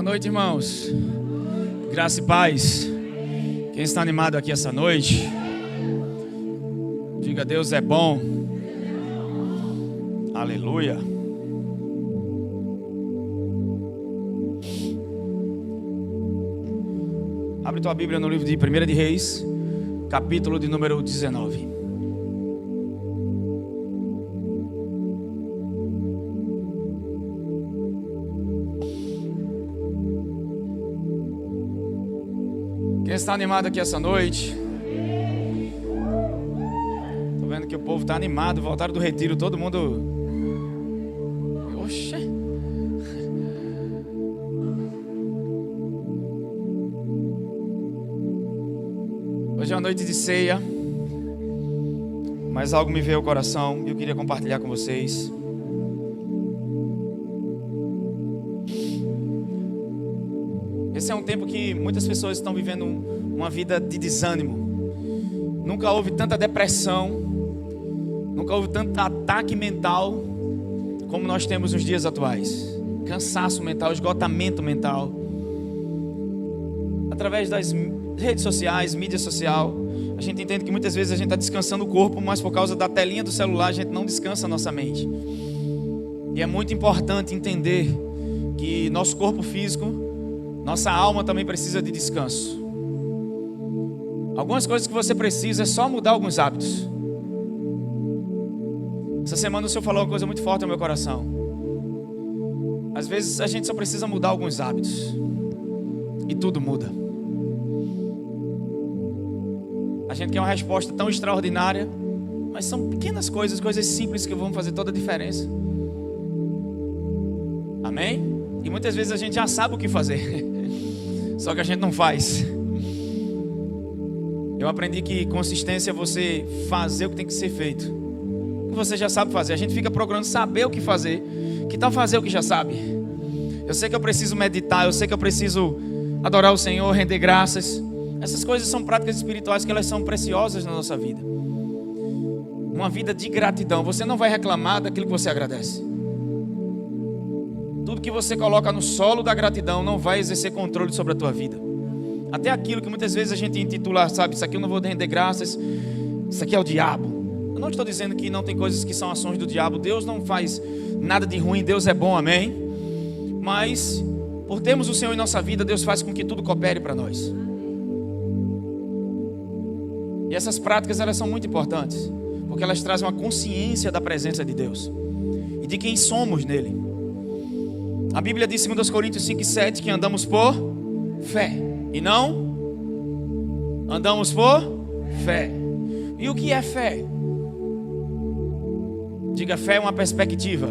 noite, irmãos. Graça e paz. Quem está animado aqui essa noite, diga: Deus é bom. Aleluia. Abre tua Bíblia no livro de 1 de Reis, capítulo de número 19. Quem está animado aqui essa noite? Tô vendo que o povo está animado. Voltaram do retiro, todo mundo. Oxê. Hoje é uma noite de ceia, mas algo me veio ao coração e eu queria compartilhar com vocês. Esse é um tempo que muitas pessoas estão vivendo uma vida de desânimo. Nunca houve tanta depressão, nunca houve tanto ataque mental como nós temos nos dias atuais. Cansaço mental, esgotamento mental. Através das redes sociais, mídia social, a gente entende que muitas vezes a gente está descansando o corpo, mas por causa da telinha do celular a gente não descansa a nossa mente. E é muito importante entender que nosso corpo físico, nossa alma também precisa de descanso. Algumas coisas que você precisa é só mudar alguns hábitos. Essa semana o Senhor falou uma coisa muito forte no meu coração. Às vezes a gente só precisa mudar alguns hábitos e tudo muda. A gente quer uma resposta tão extraordinária, mas são pequenas coisas, coisas simples que vão fazer toda a diferença. Amém? E muitas vezes a gente já sabe o que fazer, só que a gente não faz. Eu aprendi que consistência é você fazer o que tem que ser feito, o que você já sabe fazer. A gente fica procurando saber o que fazer. Que tal fazer o que já sabe? Eu sei que eu preciso meditar, eu sei que eu preciso adorar o Senhor, render graças. Essas coisas são práticas espirituais que elas são preciosas na nossa vida. Uma vida de gratidão. Você não vai reclamar daquilo que você agradece. Tudo que você coloca no solo da gratidão não vai exercer controle sobre a tua vida. Até aquilo que muitas vezes a gente intitula, sabe, isso aqui eu não vou render graças, isso aqui é o diabo. Eu não estou dizendo que não tem coisas que são ações do diabo. Deus não faz nada de ruim, Deus é bom, amém? Mas por termos o Senhor em nossa vida, Deus faz com que tudo coopere para nós. E essas práticas, elas são muito importantes, porque elas trazem uma consciência da presença de Deus e de quem somos nele. A Bíblia diz em 2 Coríntios 5:7 que andamos por fé e não andamos por fé. E o que é fé? Diga: fé é uma perspectiva.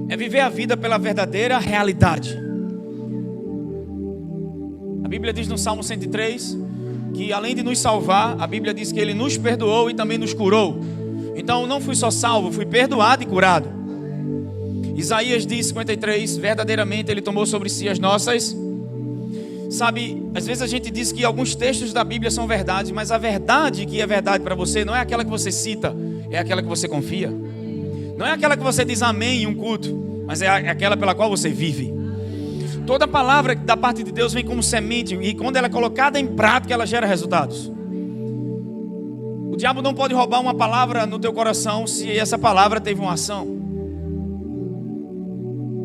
É viver a vida pela verdadeira realidade. A Bíblia diz no Salmo 103 que além de nos salvar, a Bíblia diz que Ele nos perdoou e também nos curou. Então não fui só salvo, fui perdoado e curado. Isaías diz 53, verdadeiramente Ele tomou sobre si as nossas. Sabe, às vezes a gente diz que alguns textos da Bíblia são verdade, mas a verdade que é verdade para você não é aquela que você cita, é aquela que você confia. Não é aquela que você diz amém em um culto, mas é aquela pela qual você vive. Toda palavra da parte de Deus vem como semente, e quando ela é colocada em prática, ela gera resultados. O diabo não pode roubar uma palavra no teu coração se essa palavra teve uma ação.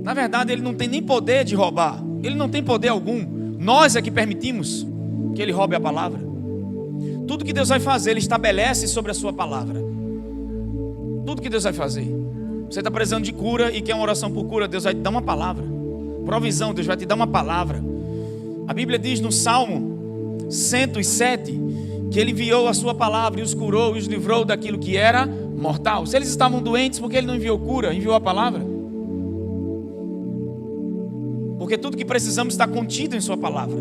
Na verdade, ele não tem nem poder de roubar. Ele não tem poder algum. Nós é que permitimos que ele roube a palavra. Tudo que Deus vai fazer, Ele estabelece sobre a sua palavra. Tudo que Deus vai fazer. Você está precisando de cura e quer uma oração por cura, Deus vai te dar uma palavra. Provisão, Deus vai te dar uma palavra. A Bíblia diz no Salmo 107 que Ele enviou a sua palavra e os curou e os livrou daquilo que era mortal. Se eles estavam doentes, por que Ele não enviou cura? Enviou a palavra. Porque tudo que precisamos está contido em sua palavra.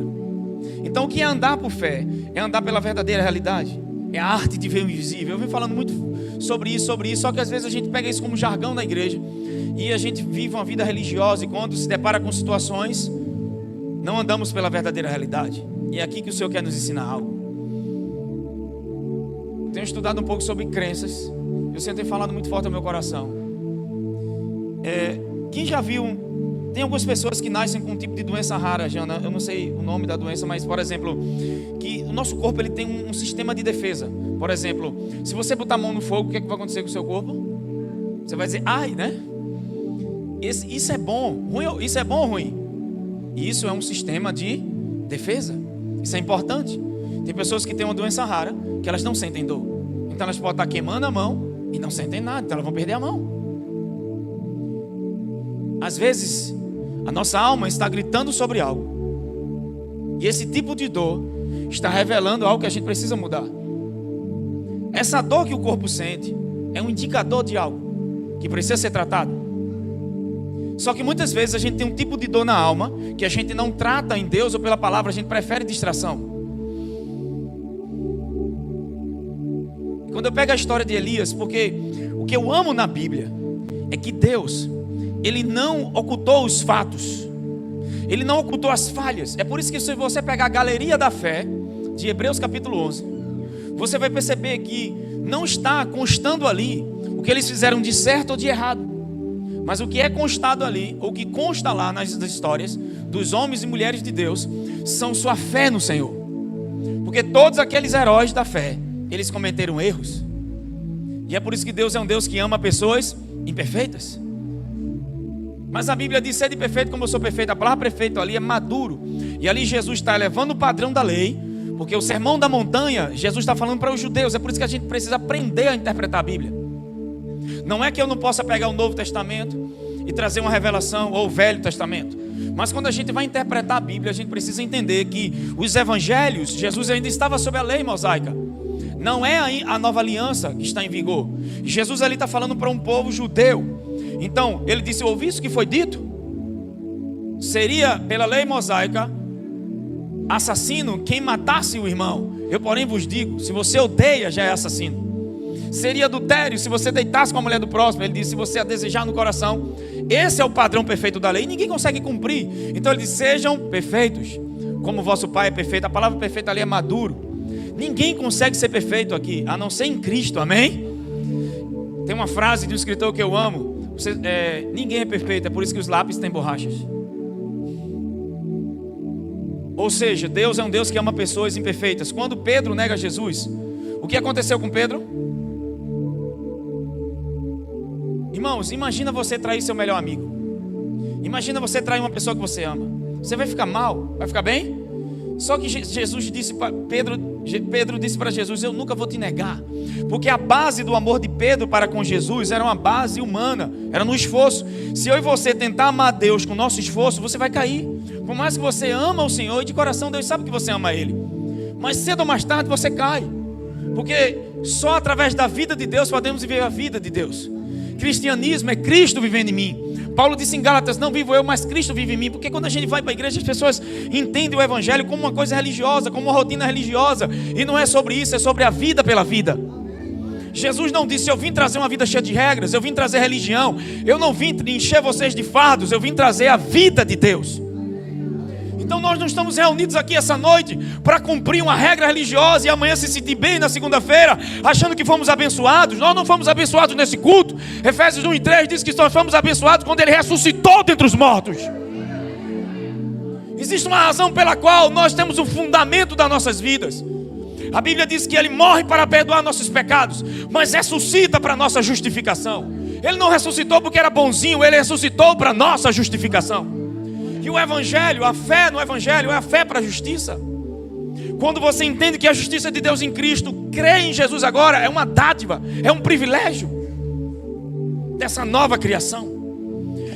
Então o que é andar por fé? É andar pela verdadeira realidade. É a arte de ver o invisível. Eu venho falando muito sobre isso, só que às vezes a gente pega isso como jargão na igreja e a gente vive uma vida religiosa, e quando se depara com situações, não andamos pela verdadeira realidade. E é aqui que o Senhor quer nos ensinar algo. Tenho estudado um pouco sobre crenças. O Senhor tem falado muito forte ao meu coração. Quem já viu Tem algumas pessoas que nascem com um tipo de doença rara, Jana, eu não sei o nome da doença, mas, por exemplo, que o nosso corpo ele tem um sistema de defesa. Por exemplo, se você botar a mão no fogo, o que é que vai acontecer com o seu corpo? Você vai dizer, ai, né? Isso é bom, ruim, isso é bom ou ruim? Isso é um sistema de defesa. Isso é importante. Tem pessoas que têm uma doença rara, que elas não sentem dor. Então elas podem estar queimando a mão e não sentem nada, então elas vão perder a mão. Às vezes, a nossa alma está gritando sobre algo. E esse tipo de dor está revelando algo que a gente precisa mudar. Essa dor que o corpo sente é um indicador de algo que precisa ser tratado. Só que muitas vezes a gente tem um tipo de dor na alma que a gente não trata em Deus ou pela palavra, a gente prefere distração. Quando eu pego a história de Elias, porque o que eu amo na Bíblia é que Deus, Ele não ocultou os fatos, Ele não ocultou as falhas. É por isso que se você pegar a galeria da fé de Hebreus capítulo 11, você vai perceber que não está constando ali o que eles fizeram de certo ou de errado, mas o que é constado ali, ou que consta lá nas histórias dos homens e mulheres de Deus, são sua fé no Senhor. Porque todos aqueles heróis da fé, eles cometeram erros. E é por isso que Deus é um Deus que ama pessoas imperfeitas. Mas a Bíblia diz, sede perfeito como eu sou perfeito. A palavra perfeito ali é maduro. E ali Jesus está elevando o padrão da lei, porque o sermão da montanha, Jesus está falando para os judeus. É por isso que a gente precisa aprender a interpretar a Bíblia. Não é que eu não possa pegar o Novo Testamento e trazer uma revelação, ou o Velho Testamento. Mas quando a gente vai interpretar a Bíblia, a gente precisa entender que os evangelhos, Jesus ainda estava sob a lei mosaica. Não é a nova aliança que está em vigor. Jesus ali está falando para um povo judeu. Então, ele disse, ouvi isso que foi dito? Seria, pela lei mosaica, assassino quem matasse o irmão. Eu, porém, vos digo, se você odeia, já é assassino. Seria adultério se você deitasse com a mulher do próximo. Ele disse, se você a desejar no coração. Esse é o padrão perfeito da lei, e ninguém consegue cumprir. Então ele diz, sejam perfeitos, como vosso Pai é perfeito. A palavra perfeita ali é maduro. Ninguém consegue ser perfeito aqui, a não ser em Cristo, amém? Tem uma frase de um escritor que eu amo, ninguém é perfeito, é por isso que os lápis têm borrachas. Ou seja, Deus é um Deus que ama pessoas imperfeitas. Quando Pedro nega Jesus, o que aconteceu com Pedro? Irmãos, imagina você trair seu melhor amigo. Imagina você trair uma pessoa que você ama. Você vai ficar mal? Vai ficar bem? Só que Jesus disse para Pedro disse para Jesus, eu nunca vou te negar. Porque a base do amor de Pedro para com Jesus era uma base humana, era no esforço. Se eu e você tentar amar Deus com o nosso esforço, você vai cair. Por mais que você ama o Senhor, e de coração Deus sabe que você ama Ele, mas cedo ou mais tarde você cai. Porque só através da vida de Deus podemos viver a vida de Deus. Cristianismo é Cristo vivendo em mim. Paulo disse em Gálatas, não vivo eu, mas Cristo vive em mim. Porque quando a gente vai para a igreja, as pessoas entendem o evangelho como uma coisa religiosa, como uma rotina religiosa. E não é sobre isso, é sobre a vida pela vida. Jesus não disse, eu vim trazer uma vida cheia de regras, eu vim trazer religião. Eu não vim encher vocês de fardos, eu vim trazer a vida de Deus. Então nós não estamos reunidos aqui essa noite para cumprir uma regra religiosa e amanhã se sentir bem na segunda-feira, achando que fomos abençoados. Nós não fomos abençoados nesse culto. Efésios 1:3 diz que nós fomos abençoados quando Ele ressuscitou dentre os mortos. Existe uma razão pela qual nós temos o fundamento das nossas vidas. A Bíblia diz que Ele morre para perdoar nossos pecados, mas ressuscita para nossa justificação. Ele não ressuscitou porque era bonzinho, Ele ressuscitou para nossa justificação. E o Evangelho, a fé no Evangelho é a fé para a justiça. Quando você entende que a justiça de Deus em Cristo, crê em Jesus agora, é uma dádiva, é um privilégio dessa nova criação.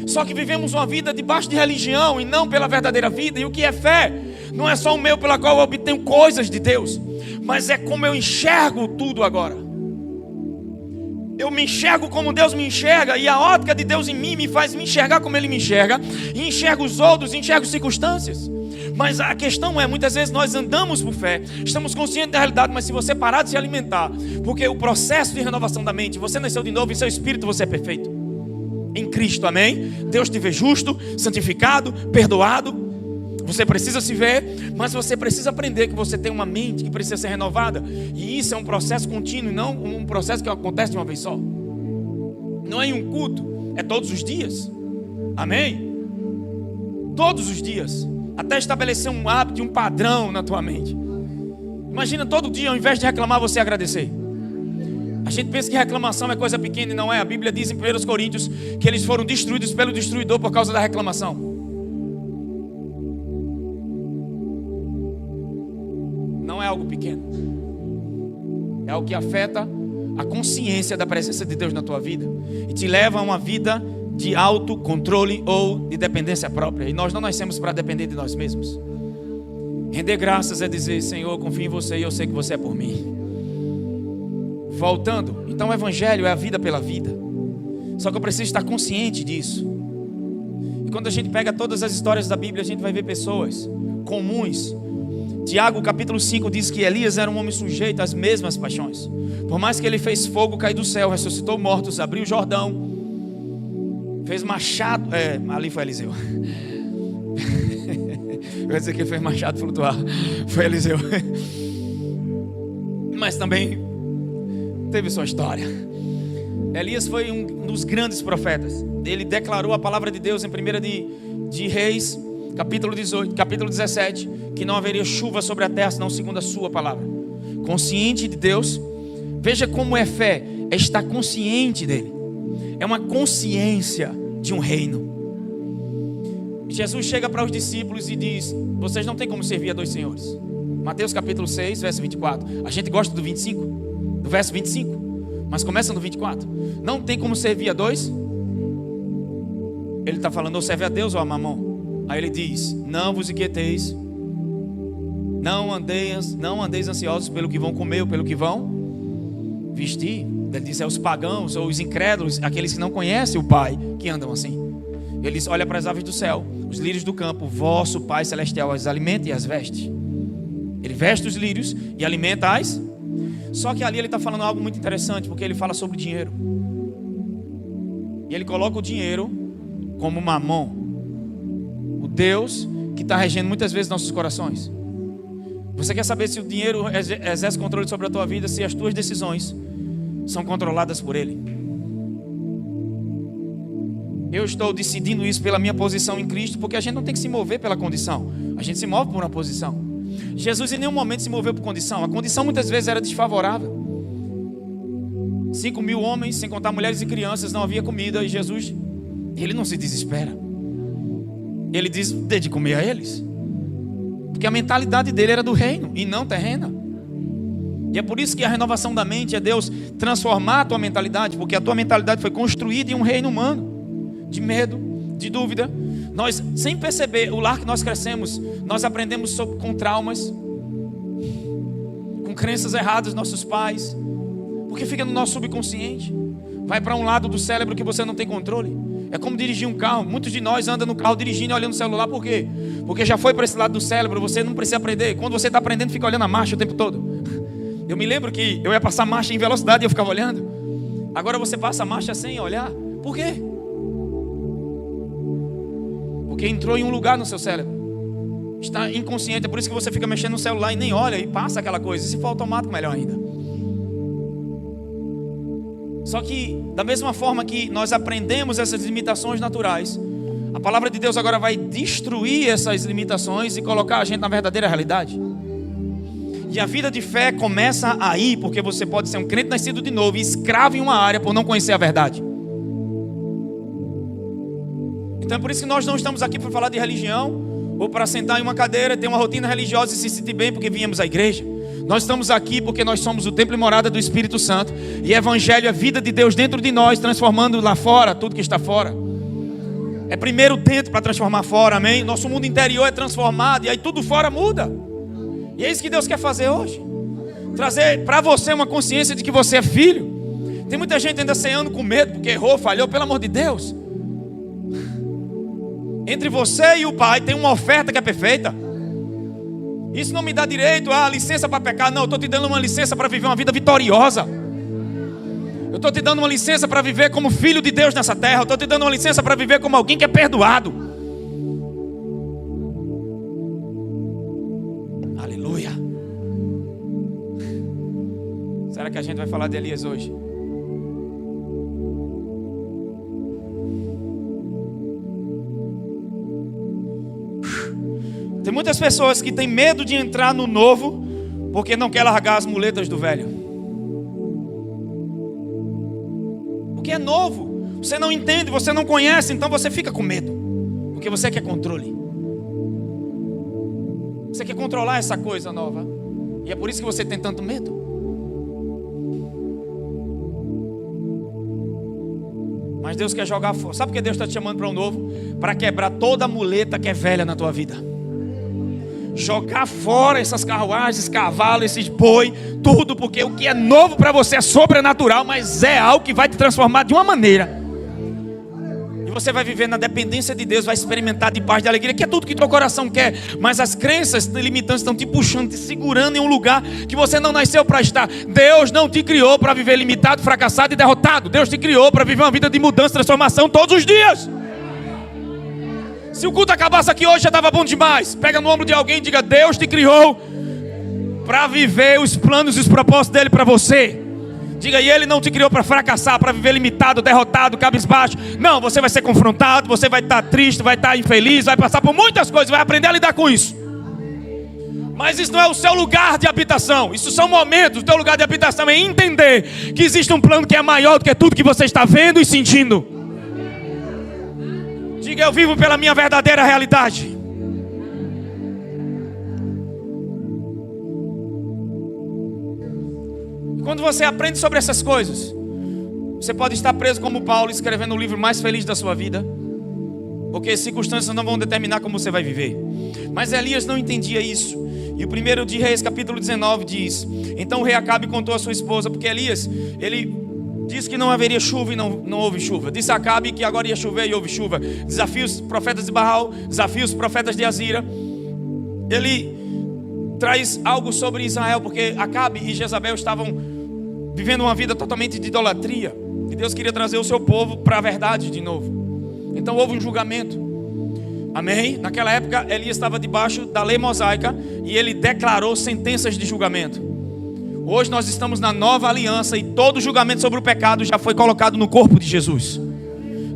Só que vivemos uma vida debaixo de religião e não pela verdadeira vida. E o que é fé? Não é só o meu pela qual eu obtenho coisas de Deus, mas é como eu enxergo tudo agora. Eu me enxergo como Deus me enxerga, e a ótica de Deus em mim me faz me enxergar como Ele me enxerga, e enxergo os outros, enxergo circunstâncias. Mas a questão é, muitas vezes nós andamos por fé, estamos conscientes da realidade, mas se você parar de se alimentar, porque o processo de renovação da mente, você nasceu de novo, em seu espírito você é perfeito em Cristo, amém? Deus te vê justo, santificado, perdoado. Você precisa se ver, mas você precisa aprender que você tem uma mente que precisa ser renovada. E isso é um processo contínuo, e não um processo que acontece de uma vez só. Não é em um culto, é todos os dias. Amém? Todos os dias. Até estabelecer um hábito e um padrão na tua mente. Imagina todo dia, ao invés de reclamar, você agradecer. A gente pensa que reclamação é coisa pequena e não é. A Bíblia diz em 1 Coríntios que eles foram destruídos pelo destruidor por causa da reclamação. Não é algo pequeno. É algo que afeta a consciência da presença de Deus na tua vida e te leva a uma vida de autocontrole ou de dependência própria. E nós não nascemos para depender de nós mesmos. Render graças é dizer: Senhor, eu confio em você e eu sei que você é por mim. Voltando, então o Evangelho é a vida pela vida. Só que eu preciso estar consciente disso. E quando a gente pega todas as histórias da Bíblia, a gente vai ver pessoas comuns. Tiago capítulo 5 diz que Elias era um homem sujeito às mesmas paixões. Por mais que ele fez fogo cair do céu, ressuscitou mortos, abriu o Jordão, fez machado, ali foi Eliseu. Eu ia dizer que ele fez machado flutuar, foi Eliseu. Mas também teve sua história. Elias foi um dos grandes profetas. Ele declarou a palavra de Deus em 1 de Reis capítulo 17, que não haveria chuva sobre a terra senão segundo a sua palavra. Consciente de Deus. Veja como é fé, é estar consciente dele. É uma consciência de um reino. Jesus chega para os discípulos e diz: vocês não têm como servir a dois senhores. Mateus capítulo 6, verso 24. A gente gosta do 25, do verso 25, mas começa no 24. Não tem como servir a dois. Ele está falando: ou serve a Deus ou a mamão. Aí ele diz: não vos inquieteis, não andeis ansiosos pelo que vão comer ou pelo que vão vestir. Ele diz: é os pagãos ou os incrédulos, aqueles que não conhecem o Pai, que andam assim. Ele diz: olha para as aves do céu, os lírios do campo, vosso Pai Celestial as alimenta e as veste. Ele veste os lírios e alimenta as. Só que ali ele está falando algo muito interessante, porque ele fala sobre dinheiro. E ele coloca o dinheiro como mamão, o Deus que está regendo muitas vezes nossos corações. Você quer saber se o dinheiro exerce controle sobre a tua vida, se as tuas decisões são controladas por ele? Eu estou decidindo isso pela minha posição em Cristo, porque a gente não tem que se mover pela condição, a gente se move por uma posição. Jesus em nenhum momento se moveu por condição. A condição muitas vezes era desfavorável. 5.000 homens, sem contar mulheres e crianças, não havia comida. E Jesus, ele não se desespera. Ele diz: dê de comer a eles. Porque a mentalidade dele era do reino e não terrena. E é por isso que a renovação da mente é Deus transformar a tua mentalidade, porque a tua mentalidade foi construída em um reino humano, de medo, de dúvida. Nós, sem perceber, o lar que nós crescemos, nós aprendemos com traumas, com crenças erradas dos nossos pais, porque fica no nosso subconsciente. Vai para um lado do cérebro que você não tem controle. É como dirigir um carro. Muitos de nós andam no carro dirigindo e olhando o celular. Por quê? Porque já foi para esse lado do cérebro. Você não precisa aprender. Quando você está aprendendo, fica olhando a marcha o tempo todo. Eu me lembro que eu ia passar marcha em velocidade e eu ficava olhando. Agora você passa a marcha sem olhar. Por quê? Porque entrou em um lugar no seu cérebro. Está inconsciente. É por isso que você fica mexendo no celular e nem olha e passa aquela coisa. E se for automático, melhor ainda. Só que, da mesma forma que nós aprendemos essas limitações naturais, a palavra de Deus agora vai destruir essas limitações e colocar a gente na verdadeira realidade. E a vida de fé começa aí, porque você pode ser um crente nascido de novo e escravo em uma área por não conhecer a verdade. Então é por isso que nós não estamos aqui para falar de religião, ou para sentar em uma cadeira, ter uma rotina religiosa e se sentir bem porque viemos à igreja. Nós estamos aqui porque nós somos o templo e morada do Espírito Santo. E Evangelho é a vida de Deus dentro de nós, transformando lá fora tudo que está fora. É primeiro dentro para transformar fora, amém? Nosso mundo interior é transformado e aí tudo fora muda. E é isso que Deus quer fazer hoje. Trazer para você uma consciência de que você é filho. Tem muita gente ainda ceando com medo porque errou, falhou, pelo amor de Deus. Entre você e o Pai tem uma oferta que é perfeita. Isso não me dá direito a licença para pecar. Não, eu estou te dando uma licença para viver uma vida vitoriosa. Eu estou te dando uma licença para viver como filho de Deus nessa terra. Eu estou te dando uma licença para viver como alguém que é perdoado. Aleluia. Será que a gente vai falar de Elias hoje? Tem muitas pessoas que têm medo de entrar no novo porque não quer largar as muletas do velho. Porque é novo, você não entende, você não conhece, então você fica com medo, porque você quer controle. Você quer controlar essa coisa nova, e é por isso que você tem tanto medo. Mas Deus quer jogar fora. Sabe por que Deus está te chamando para um novo? Para quebrar toda a muleta que é velha na tua vida. Jogar fora essas carruagens, cavalos, esses boi, tudo, porque o que é novo para você é sobrenatural, mas é algo que vai te transformar de uma maneira. E você vai viver na dependência de Deus, vai experimentar de paz, de alegria, que é tudo que teu coração quer. Mas as crenças limitantes estão te puxando, te segurando em um lugar que você não nasceu para estar. Deus não te criou para viver limitado, fracassado e derrotado. Deus te criou para viver uma vida de mudança, transformação todos os dias. Se o culto acabasse aqui hoje já estava bom demais. Pega no ombro de alguém e diga: Deus te criou para viver os planos e os propósitos dele para você. Diga: e ele não te criou para fracassar, para viver limitado, derrotado, cabisbaixo. Não, você vai ser confrontado, você vai estar triste, vai estar infeliz, vai passar por muitas coisas, vai aprender a lidar com isso. Mas isso não é o seu lugar de habitação. Isso são momentos. O teu lugar de habitação é entender que existe um plano que é maior do que tudo que você está vendo e sentindo. Diga: eu vivo pela minha verdadeira realidade. Quando você aprende sobre essas coisas, você pode estar preso como Paulo, escrevendo o livro mais feliz da sua vida, porque as circunstâncias não vão determinar como você vai viver. Mas Elias não entendia isso. E o 1 de Reis, capítulo 19, diz: então o rei Acabe contou a sua esposa, porque Elias, ele disse que não haveria chuva e não houve chuva. Disse a Acabe que agora ia chover e houve chuva. Desafia os profetas de Baal, desafia os profetas de Azira. Ele traz algo sobre Israel, porque Acabe e Jezabel estavam vivendo uma vida totalmente de idolatria, e Deus queria trazer o seu povo para a verdade de novo. Então houve um julgamento. Amém? Naquela época Elias estava debaixo da lei mosaica, e ele declarou sentenças de julgamento. Hoje nós estamos na nova aliança, e todo julgamento sobre o pecado já foi colocado no corpo de Jesus.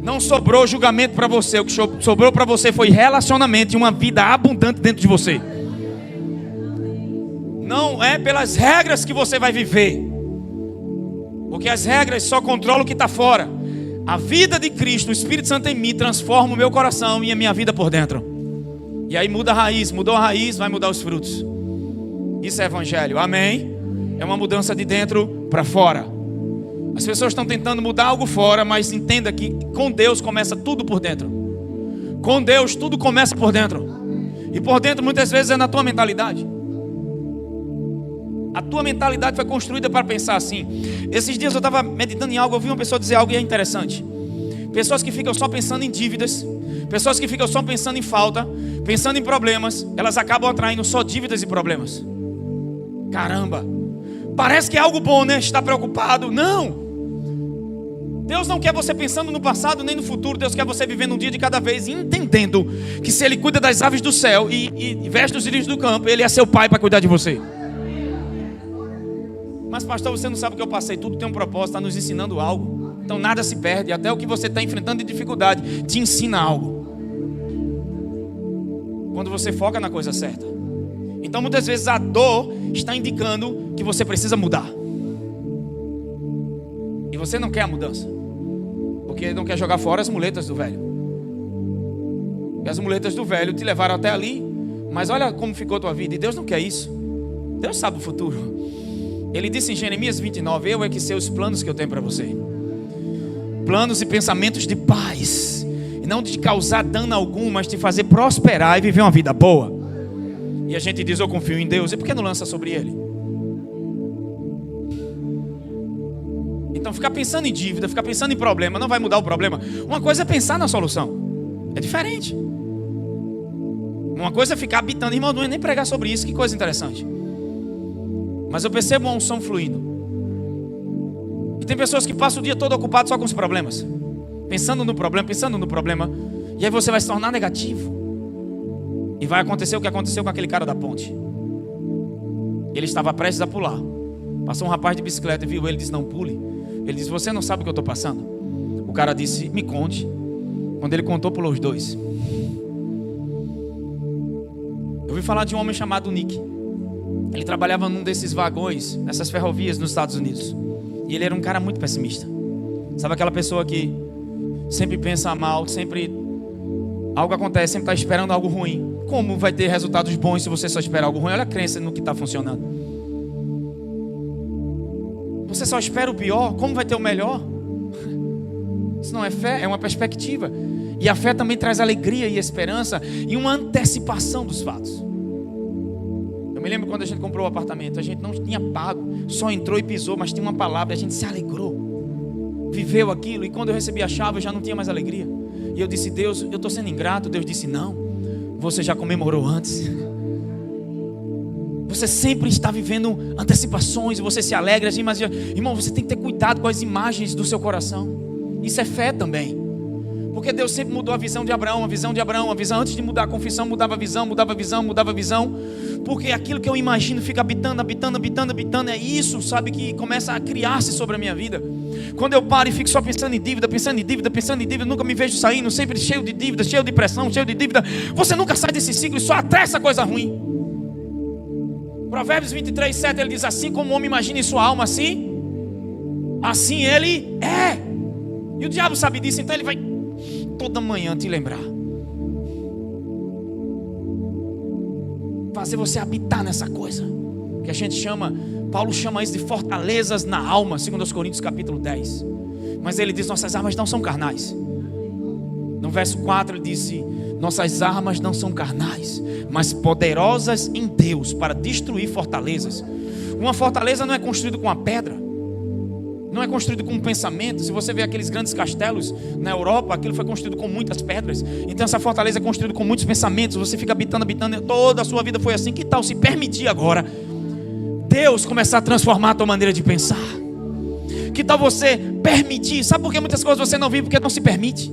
Não sobrou julgamento para você. O que sobrou para você foi relacionamento e uma vida abundante dentro de você. Não é pelas regras que você vai viver, porque as regras só controlam o que está fora. A vida de Cristo, o Espírito Santo em mim, transforma o meu coração e a minha vida por dentro. E aí muda a raiz. Mudou a raiz, vai mudar os frutos. Isso é evangelho, amém? É uma mudança de dentro para fora. As pessoas estão tentando mudar algo fora, mas entenda que com Deus começa tudo por dentro. Com Deus tudo começa por dentro. E por dentro muitas vezes é na tua mentalidade. A tua mentalidade foi construída para pensar assim. Esses dias eu estava meditando em algo, eu ouvi uma pessoa dizer algo e é interessante. Pessoas que ficam só pensando em dívidas, pessoas que ficam só pensando em falta, pensando em problemas, elas acabam atraindo só dívidas e problemas. Caramba, parece que é algo bom, né? Estar preocupado. Não. Deus não quer você pensando no passado nem no futuro. Deus quer você vivendo um dia de cada vez, entendendo que se Ele cuida das aves do céu e veste os lírios do campo, Ele é seu pai para cuidar de você. Mas pastor, você não sabe o que eu passei. Tudo tem um propósito, está nos ensinando algo. Então nada se perde. Até o que você está enfrentando de dificuldade te ensina algo, quando você foca na coisa certa. Então muitas vezes a dor está indicando que você precisa mudar, e você não quer a mudança, porque não quer jogar fora as muletas do velho. E as muletas do velho te levaram até ali, mas olha como ficou a tua vida. E Deus não quer isso. Deus sabe o futuro. Ele disse em Jeremias 29: eu é que sei os planos que eu tenho para você, planos e pensamentos de paz, e não de causar dano algum, mas de fazer prosperar e viver uma vida boa. E a gente diz: eu confio em Deus. E por que não lança sobre Ele? Então ficar pensando em dívida, ficar pensando em problema, não vai mudar o problema. Uma coisa é pensar na solução, é diferente. Uma coisa é ficar habitando. Irmão, não é nem pregar sobre isso, que coisa interessante. Mas eu percebo uma unção fluindo. E tem pessoas que passam o dia todo ocupado só com os problemas, pensando no problema, e aí você vai se tornar negativo. E vai acontecer o que aconteceu com aquele cara da ponte. Ele estava prestes a pular. Passou um rapaz de bicicleta e viu ele, disse: não pule. Ele disse: você não sabe o que eu estou passando? O cara disse: me conte. Quando ele contou, pulou os dois. ouvi falar de um homem chamado Nick. Ele trabalhava num desses vagões, nessas ferrovias nos Estados Unidos. E ele era um cara muito pessimista. Sabe aquela pessoa que sempre pensa mal, sempre algo acontece, sempre está esperando algo ruim. Como vai ter resultados bons se você só espera algo ruim? Olha a crença no que está funcionando. Você só espera o pior, como vai ter o melhor? Isso não é fé, é uma perspectiva. E a fé também traz alegria e esperança e uma antecipação dos fatos. Eu me lembro quando a gente comprou o apartamento, a gente não tinha pago, só entrou e pisou, mas tinha uma palavra, a gente se alegrou, viveu aquilo. E quando eu recebi a chave eu já não tinha mais alegria. E eu disse: Deus, eu estou sendo ingrato. Deus disse: não, você já comemorou antes. Você sempre está vivendo antecipações e você se alegra assim, mas irmão, você tem que ter cuidado com as imagens do seu coração. Isso é fé também. Porque Deus sempre mudou a visão de Abraão, a visão antes de mudar a confissão, mudava a visão. Porque aquilo que eu imagino fica habitando. É isso, sabe, que começa a criar-se sobre a minha vida. Quando eu paro e fico só pensando em dívida, nunca me vejo saindo, sempre cheio de dívida, cheio de pressão, cheio de dívida. Você nunca sai desse ciclo e só atrai essa coisa ruim. Provérbios 23:7, ele diz: assim como o homem imagina em sua alma, assim ele é. E o diabo sabe disso, então ele vai toda manhã te lembrar, fazer você habitar nessa coisa que a gente chama, Paulo chama isso de fortalezas na alma, segundo aos Coríntios capítulo 10. Mas ele diz: nossas armas não são carnais. No verso 4 ele disse: nossas armas não são carnais, mas poderosas em Deus para destruir fortalezas. Uma fortaleza não é construída com a pedra, não é construído com um pensamento. Se você vê aqueles grandes castelos na Europa, aquilo foi construído com muitas pedras. Então essa fortaleza é construída com muitos pensamentos. Você fica habitando, toda a sua vida foi assim. Que tal se permitir agora Deus começar a transformar a tua maneira de pensar? Que tal você permitir? Sabe por que muitas coisas você não vive? Porque não se permite.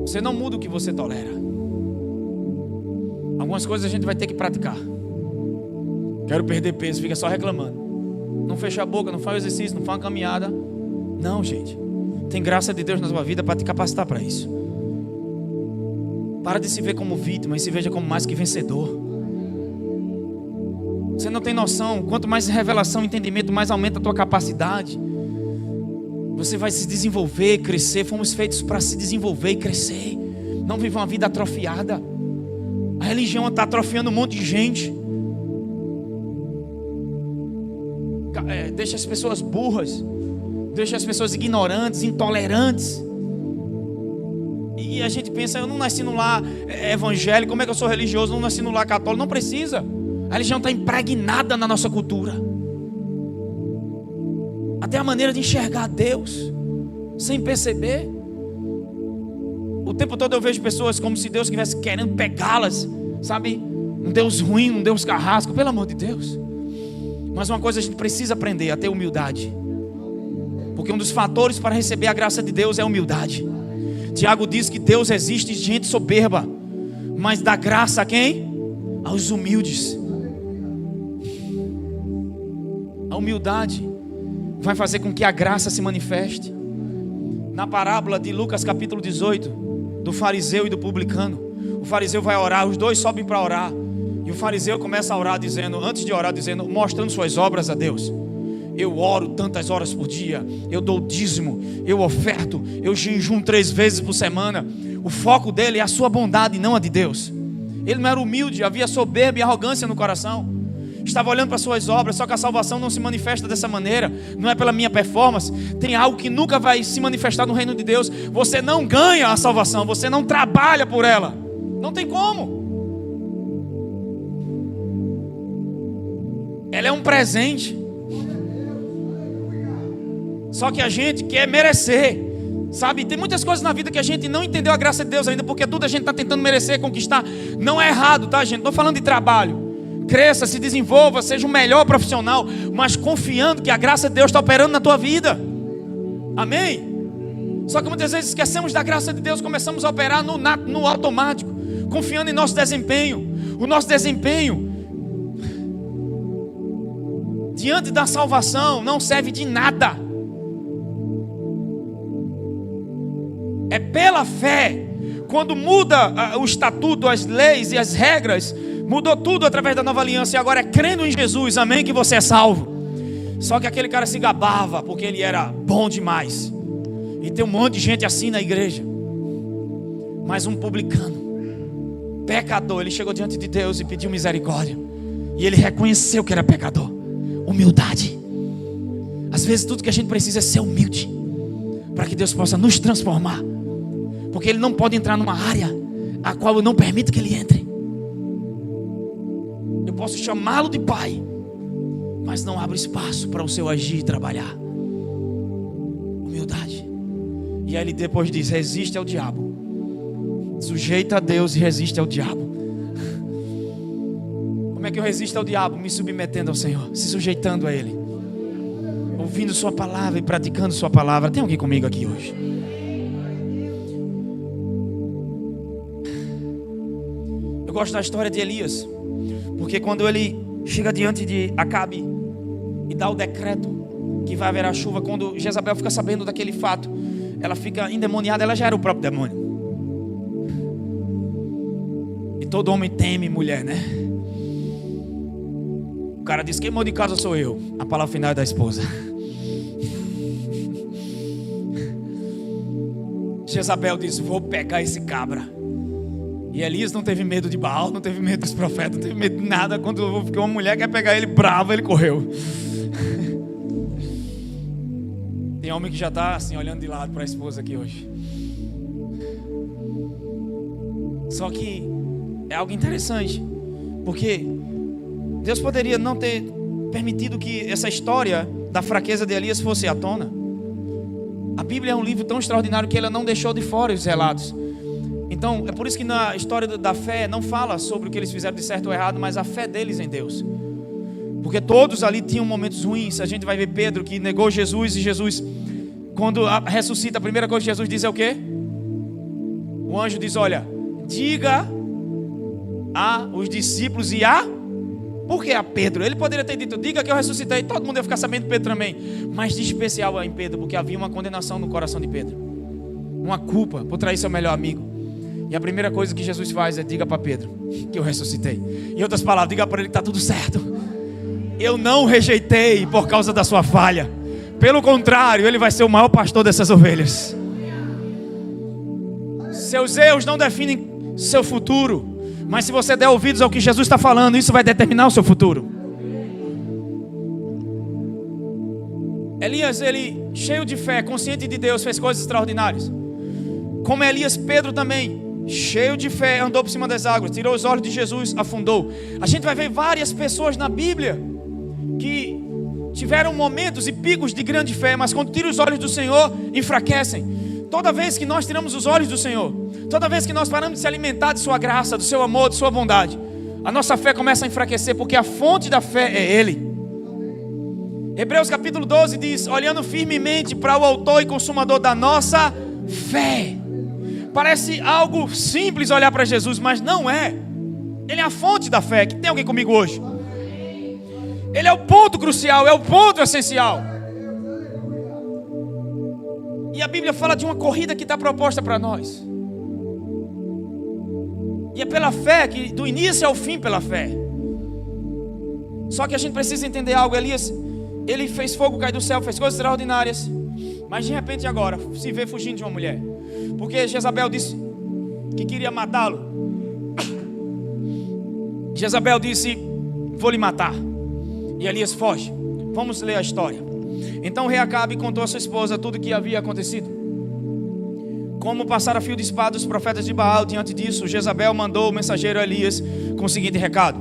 Você não muda o que você tolera. Algumas coisas a gente vai ter que praticar. Quero perder peso, fica só reclamando. Não fecha a boca, não faz exercício, não faz uma caminhada. Não, gente. Tem graça de Deus na sua vida para te capacitar para isso. Para de se ver como vítima e se veja como mais que vencedor. Você não tem noção. Quanto mais revelação e entendimento, mais aumenta a tua capacidade. Você vai se desenvolver, crescer. Fomos feitos para se desenvolver e crescer. Não viver uma vida atrofiada. A religião está atrofiando um monte de gente. Deixa as pessoas burras. Deixa as pessoas ignorantes, intolerantes. E a gente pensa: eu não nasci no lar evangélico, como é que eu sou religioso? Eu não nasci no lar católico. Não precisa. A religião está impregnada na nossa cultura. Até a maneira de enxergar Deus, sem perceber. O tempo todo eu vejo pessoas como se Deus estivesse querendo pegá-las, sabe? Um Deus ruim, um Deus carrasco, pelo amor de Deus. Mas uma coisa a gente precisa aprender: a ter humildade. Porque um dos fatores para receber a graça de Deus é a humildade. Tiago diz que Deus resiste gente soberba, mas dá graça a quem? Aos humildes. A humildade vai fazer com que a graça se manifeste. Na parábola de Lucas capítulo 18, do fariseu e do publicano, o fariseu vai orar, os dois sobem para orar. E o fariseu começa a orar dizendo, antes de orar, dizendo, mostrando suas obras a Deus. Eu oro tantas horas por dia, eu dou dízimo, eu oferto, eu jejuo 3 vezes por semana. O foco dele é a sua bondade e não a de Deus. Ele não era humilde, havia soberba e arrogância no coração. Estava olhando para suas obras, só que a salvação não se manifesta dessa maneira. Não é pela minha performance. Tem algo que nunca vai se manifestar no reino de Deus. Você não ganha a salvação, você não trabalha por ela. Não tem como. Ela é um presente. Só que a gente quer merecer, sabe? Tem muitas coisas na vida que a gente não entendeu a graça de Deus ainda, porque tudo a gente está tentando merecer, conquistar. Não é errado, tá, gente? Não estou falando de trabalho. Cresça, se desenvolva, seja um melhor profissional, mas confiando que a graça de Deus está operando na tua vida. Amém? Só que muitas vezes esquecemos da graça de Deus, começamos a operar no automático, confiando em nosso desempenho, O nosso desempenho diante da salvação não serve de nada. É pela fé. Quando muda o estatuto, as leis e as regras, mudou tudo através da nova aliança. E agora é crendo em Jesus, amém, que você é salvo. Só que aquele cara se gabava porque ele era bom demais. E tem um monte de gente assim na igreja. Mas um publicano, pecador, ele chegou diante de Deus e pediu misericórdia. E ele reconheceu que era pecador. Humildade. Às vezes tudo que a gente precisa é ser humilde, para que Deus possa nos transformar. Porque Ele não pode entrar numa área a qual eu não permito que Ele entre. Eu posso chamá-lo de Pai, mas não abro espaço para o seu agir e trabalhar. Humildade. E aí ele depois diz: resiste ao diabo. Sujeita a Deus e resiste ao diabo. Como é que eu resisto ao diabo? Me submetendo ao Senhor, se sujeitando a Ele, ouvindo Sua palavra e praticando Sua palavra. Tem alguém comigo aqui hoje? Eu gosto da história de Elias, porque quando ele chega diante de Acabe e dá o decreto que vai haver a chuva, quando Jezabel fica sabendo daquele fato, ela fica endemoniada. Ela já era o próprio demônio. E todo homem teme mulher, né? O cara diz: quem manda de casa sou eu. A palavra final é da esposa. Jezabel diz: vou pegar esse cabra. E Elias não teve medo de Baal, não teve medo dos profetas, não teve medo de nada. Quando uma mulher quer pegar ele brava, ele correu. Tem homem que já está assim olhando de lado para a esposa aqui hoje. Só que é algo interessante, porque Deus poderia não ter permitido que essa história da fraqueza de Elias fosse à tona. A Bíblia é um livro tão extraordinário que ela não deixou de fora os relatos. Então é por isso que na história da fé não fala sobre o que eles fizeram de certo ou errado, mas a fé deles em Deus. Porque todos ali tinham momentos ruins. A gente vai ver Pedro que negou Jesus, e Jesus, quando ressuscita, a primeira coisa que Jesus diz é o quê? O anjo diz: olha, diga a os discípulos e a... Por que a Pedro? Ele poderia ter dito: diga que eu ressuscitei, todo mundo ia ficar sabendo, Pedro também. Mas de especial em Pedro, porque havia uma condenação no coração de Pedro, uma culpa por trair seu melhor amigo. E a primeira coisa que Jesus faz é: diga para Pedro que eu ressuscitei. Em outras palavras, diga para ele que está tudo certo. Eu não rejeitei por causa da sua falha. Pelo contrário, ele vai ser o maior pastor dessas ovelhas. Seus erros não definem seu futuro, mas se você der ouvidos ao que Jesus está falando, isso vai determinar o seu futuro. Elias, ele cheio de fé, consciente de Deus, fez coisas extraordinárias. Como Elias, Pedro também, cheio de fé, andou por cima das águas, tirou os olhos de Jesus, afundou. A gente vai ver várias pessoas na Bíblia que tiveram momentos e picos de grande fé, mas quando tiram os olhos do Senhor, enfraquecem. Toda vez que nós tiramos os olhos do Senhor, toda vez que nós paramos de se alimentar de sua graça, do seu amor, de sua bondade, a nossa fé começa a enfraquecer, porque a fonte da fé é Ele. Hebreus capítulo 12 diz: olhando firmemente para o autor e consumador da nossa fé. Parece algo simples olhar para Jesus, mas não é. Ele é a fonte da fé. Que tem alguém comigo hoje? Ele é o ponto crucial, é o ponto essencial. E a Bíblia fala de uma corrida que está proposta para nós. E é pela fé, que do início ao fim pela fé. Só que a gente precisa entender algo. Elias, ele fez fogo cair do céu, fez coisas extraordinárias, mas de repente agora se vê fugindo de uma mulher, porque Jezabel disse que queria matá-lo. Jezabel disse: vou lhe matar. E Elias foge. Vamos ler a história. Então o rei Acabe contou a sua esposa tudo o que havia acontecido, como passara fio de espada os profetas de Baal. Diante disso, Jezabel mandou o mensageiro Elias com o seguinte recado: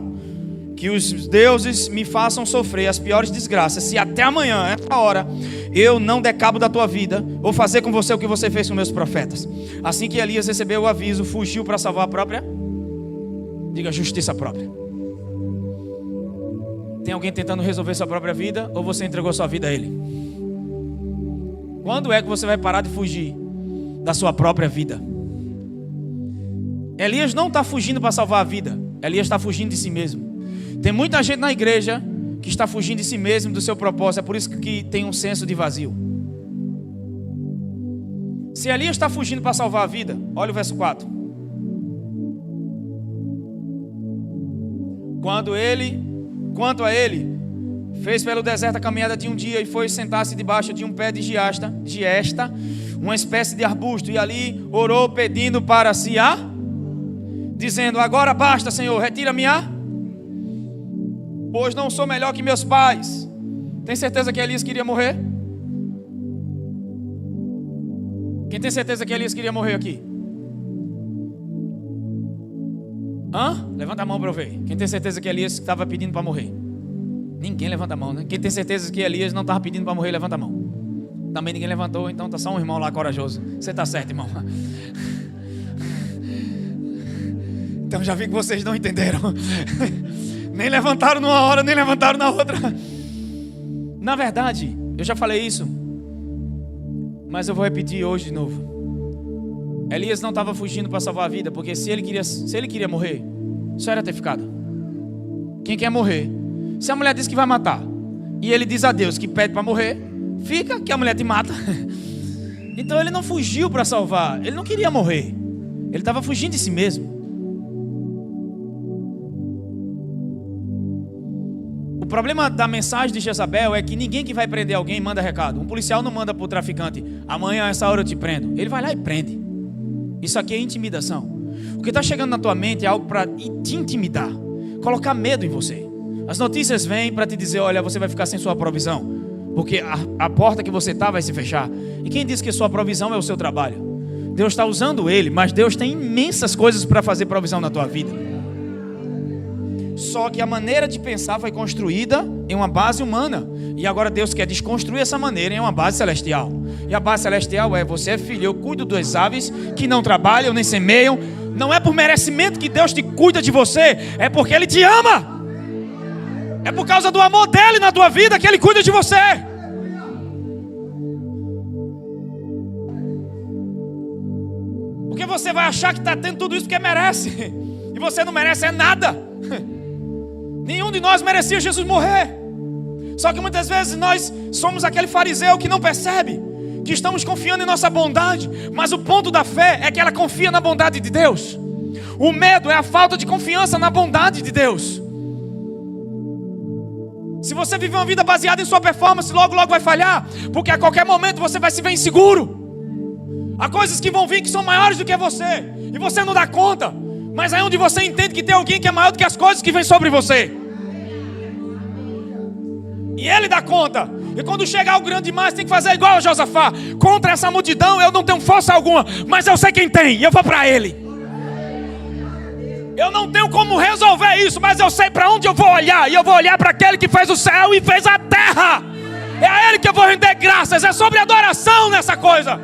que os deuses me façam sofrer as piores desgraças, se até amanhã, essa hora, eu não der cabo da tua vida, ou fazer com você o que você fez com meus profetas. Assim que Elias recebeu o aviso, fugiu para salvar a própria, diga, justiça própria. Tem alguém tentando resolver sua própria vida, ou você entregou sua vida a Ele? Quando é que você vai parar de fugir da sua própria vida? Elias não está fugindo para salvar a vida. Elias está fugindo de si mesmo. Tem muita gente na igreja que está fugindo de si mesmo, do seu propósito. É por isso que tem um senso de vazio. Se Elias está fugindo para salvar a vida, olha o verso 4. Quanto a ele, fez pelo deserto a caminhada de um dia e foi sentar-se debaixo de um pé de giesta, uma espécie de arbusto, e ali orou pedindo para si dizendo: agora basta, Senhor, retira-me pois não sou melhor que meus pais. Tem certeza que Elias queria morrer? Quem tem certeza que Elias queria morrer aqui? Levanta a mão para eu ver. Quem tem certeza que Elias estava pedindo para morrer? Ninguém levanta a mão, né? Quem tem certeza que Elias não estava pedindo para morrer, levanta a mão. Também ninguém levantou, então está só um irmão lá corajoso. Você está certo, irmão. Então já vi que vocês não entenderam. Nem levantaram numa hora, nem levantaram na outra. Na verdade, eu já falei isso, mas eu vou repetir hoje de novo. Elias não estava fugindo para salvar a vida, porque se ele queria morrer, só era ter ficado. Quem quer morrer? Se a mulher diz que vai matar, e ele diz a Deus que pede para morrer, fica que a mulher te mata. Então ele não fugiu para salvar, ele não queria morrer, ele estava fugindo de si mesmo. O problema da mensagem de Jezabel é que ninguém que vai prender alguém manda recado. Um policial não manda para o traficante: amanhã a essa hora eu te prendo. Ele vai lá e prende. Isso aqui é intimidação. O que está chegando na tua mente é algo para te intimidar, colocar medo em você. As notícias vêm para te dizer: olha, você vai ficar sem sua provisão, porque a porta que você está vai se fechar. E quem disse que sua provisão é o seu trabalho? Deus está usando ele, mas Deus tem imensas coisas para fazer provisão na tua vida. Só que a maneira de pensar foi construída em uma base humana, e agora Deus quer desconstruir essa maneira em uma base celestial. E a base celestial é: você é filho, eu cuido das aves que não trabalham nem semeiam. Não é por merecimento que Deus te cuida de você, é porque Ele te ama. É por causa do amor dele na tua vida que Ele cuida de você. Porque você vai achar que está tendo tudo isso porque merece, e você não merece nada. Nenhum de nós merecia Jesus morrer. Só que muitas vezes nós somos aquele fariseu que não percebe que estamos confiando em nossa bondade, mas o ponto da fé é que ela confia na bondade de Deus. O medo é a falta de confiança na bondade de Deus. Se você viver uma vida baseada em sua performance, logo vai falhar, porque a qualquer momento você vai se ver inseguro. Há coisas que vão vir que são maiores do que você, e você não dá conta. Mas é onde você entende que tem alguém que é maior do que as coisas que vêm sobre você, e Ele dá conta. E quando chegar o grande demais, tem que fazer igual a Josafá: contra essa multidão eu não tenho força alguma, mas eu sei quem tem, e eu vou para Ele. Eu não tenho como resolver isso, mas eu sei para onde eu vou olhar, e eu vou olhar para aquele que fez o céu e fez a terra. É a Ele que eu vou render graças. É sobre adoração nessa coisa.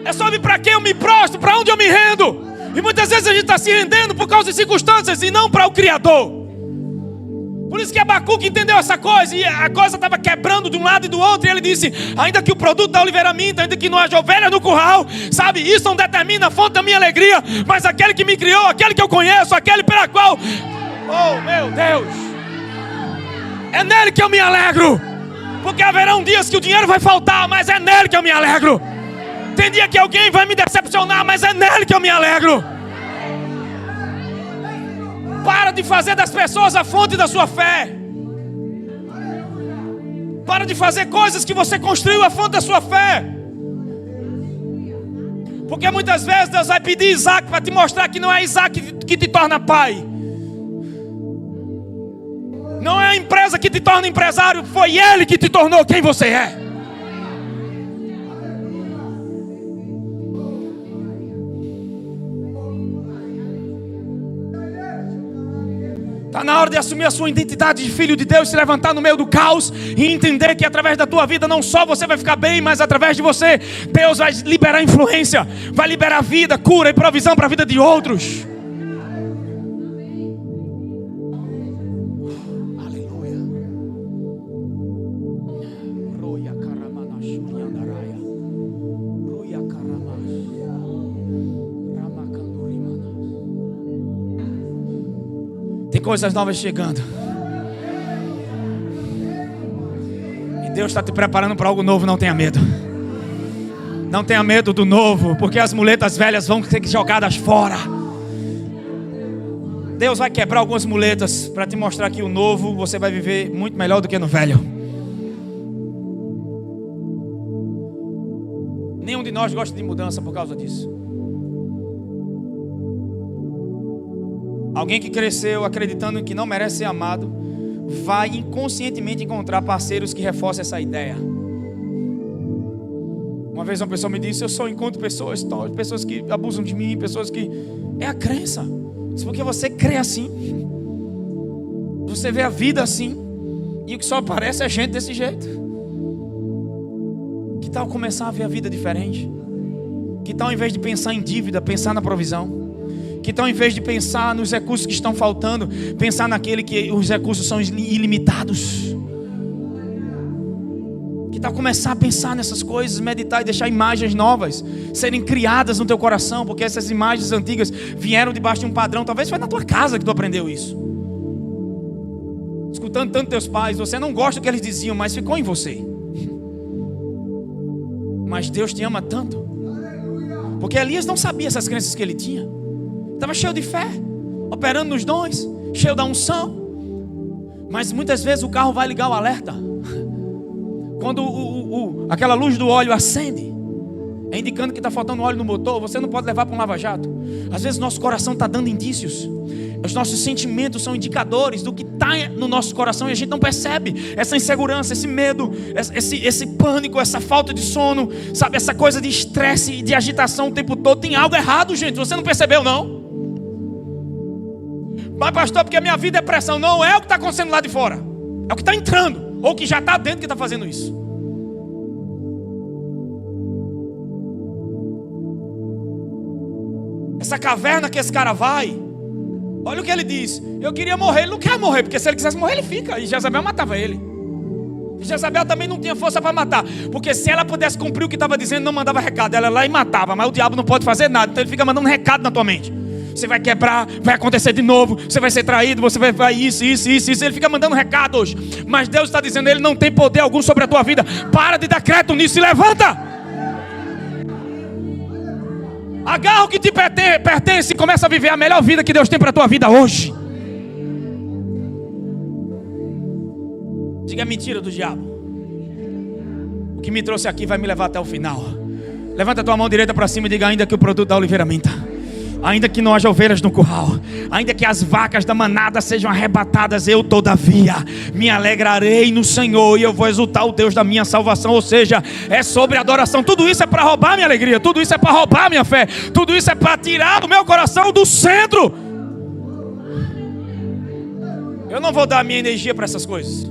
É sobre para quem eu me prostro, para onde eu me rendo. E muitas vezes a gente está se rendendo por causa de circunstâncias e não para o Criador. Por isso que Abacuque entendeu essa coisa, e a coisa estava quebrando de um lado e do outro, e ele disse: ainda que o produto da oliveira minta, ainda que não haja ovelha no curral, sabe, isso não determina a fonte da minha alegria, mas aquele que me criou, aquele que eu conheço, aquele pela qual, oh meu Deus, é nele que eu me alegro. Porque haverão dias que o dinheiro vai faltar, mas é nele que eu me alegro. Tem dia que alguém vai me decepcionar, mas é nele que eu me alegro. Para de fazer das pessoas a fonte da sua fé. Para de fazer coisas que você construiu a fonte da sua fé. Porque muitas vezes Deus vai pedir Isaac para te mostrar que não é Isaac que te torna pai. Não é a empresa que te torna empresário, foi Ele que te tornou quem você é. Está na hora de assumir a sua identidade de filho de Deus, se levantar no meio do caos e entender que através da tua vida não só você vai ficar bem, mas através de você Deus vai liberar influência, vai liberar vida, cura e provisão para a vida de outros. Tem coisas novas chegando. E Deus está te preparando para algo novo. Não tenha medo. Não tenha medo do novo, porque as muletas velhas vão ser jogadas fora. Deus vai quebrar algumas muletas para te mostrar que o novo você vai viver muito melhor do que no velho. Nenhum de nós gosta de mudança por causa disso. Alguém que cresceu acreditando que não merece ser amado vai inconscientemente encontrar parceiros que reforcem essa ideia. Uma vez uma pessoa me disse: eu só encontro pessoas que abusam de mim, pessoas que... É a crença. Isso porque você crê assim. Você vê a vida assim. E o que só aparece é gente desse jeito. Que tal começar a ver a vida diferente? Que tal, ao invés de pensar em dívida, pensar na provisão? Que tal, ao invés de pensar nos recursos que estão faltando, pensar naquele que os recursos são ilimitados? Que tal começar a pensar nessas coisas, meditar e deixar imagens novas serem criadas no teu coração? Porque essas imagens antigas vieram debaixo de um padrão. Talvez foi na tua casa que tu aprendeu isso. Escutando tanto teus pais, você não gosta do que eles diziam, mas ficou em você. Mas Deus te ama tanto. Porque Elias não sabia essas crenças que ele tinha. Estava cheio de fé, operando nos dons, cheio da unção. Mas muitas vezes o carro vai ligar o alerta. Quando aquela luz do óleo acende, é indicando que está faltando óleo no motor. Você não pode levar para um lava-jato. Às vezes nosso coração está dando indícios. Os nossos sentimentos são indicadores do que está no nosso coração e a gente não percebe. Essa insegurança, esse medo, esse pânico, essa falta de sono, sabe, essa coisa de estresse e de agitação o tempo todo. Tem algo errado, gente. Você não percebeu, não? Mas pastor, porque a minha vida é pressão. Não é o que está acontecendo lá de fora, é o que está entrando, ou o que já está dentro que está fazendo isso. Essa caverna que esse cara vai, olha o que ele diz: eu queria morrer. Ele não quer morrer, porque se ele quisesse morrer ele fica. E Jezabel matava ele. E Jezabel também não tinha força para matar, porque se ela pudesse cumprir o que estava dizendo, não mandava recado. Ela ia lá e matava. Mas o diabo não pode fazer nada, então ele fica mandando recado na tua mente. Você vai quebrar, vai acontecer de novo, você vai ser traído, você vai isso. Ele fica mandando recados. Mas Deus está dizendo: ele não tem poder algum sobre a tua vida. Para de dar crédito nisso e levanta. Agarra o que te pertence e começa a viver a melhor vida que Deus tem para a tua vida hoje. Diga: mentira do diabo. O que me trouxe aqui vai me levar até o final. Levanta a tua mão direita para cima e diga: ainda que o produto da oliveira minta, ainda que não haja ovelhas no curral, ainda que as vacas da manada sejam arrebatadas, eu todavia me alegrarei no Senhor e eu vou exultar o Deus da minha salvação. Ou seja, é sobre adoração. Tudo isso é para roubar minha alegria, tudo isso é para roubar minha fé, tudo isso é para tirar o meu coração do centro. Eu não vou dar minha energia para essas coisas.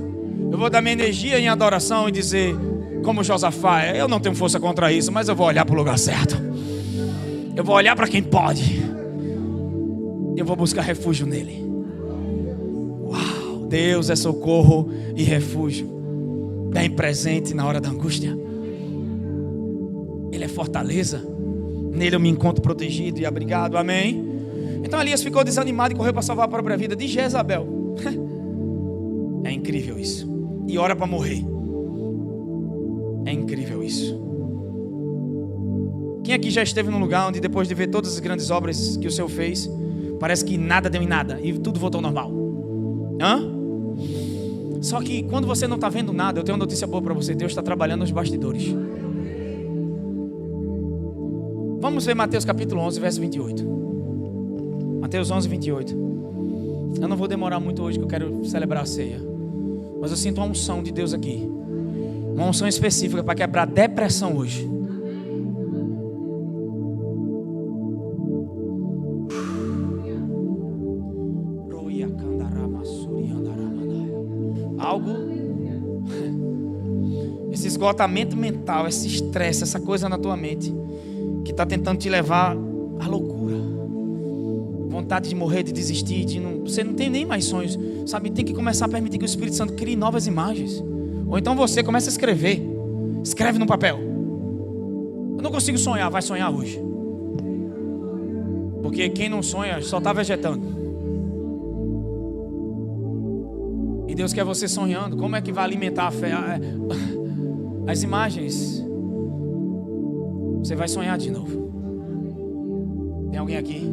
Eu vou dar minha energia em adoração e dizer, como Josafá: eu não tenho força contra isso, mas eu vou olhar para o lugar certo. Eu vou olhar para quem pode. Eu vou buscar refúgio nele. Uau! Deus é socorro e refúgio, bem presente na hora da angústia. Ele é fortaleza. Nele eu me encontro protegido e abrigado. Amém? Então Elias ficou desanimado e correu para salvar a própria vida de Jezabel. É incrível isso. E ora para morrer. É incrível isso. Quem aqui já esteve num lugar onde, depois de ver todas as grandes obras que o Senhor fez, parece que nada deu em nada e tudo voltou ao normal? Só que quando você não está vendo nada, eu tenho uma notícia boa para você: Deus está trabalhando nos bastidores. Vamos ver Mateus capítulo 11, verso 28. Mateus 11, 28. Eu não vou demorar muito hoje, que eu quero celebrar a ceia, mas eu sinto uma unção de Deus aqui, uma unção específica para quebrar depressão hoje. Esse esgotamento mental, esse estresse, essa coisa na tua mente que está tentando te levar à loucura, vontade de morrer, de desistir, você não tem nem mais sonhos, sabe? Tem que começar a permitir que o Espírito Santo crie novas imagens. Ou então você começa a escrever. Escreve no papel. Eu não consigo sonhar, vai sonhar hoje. Porque quem não sonha só está vegetando. E Deus quer você sonhando. Como é que vai alimentar a fé? As imagens. Você vai sonhar de novo. Tem alguém aqui?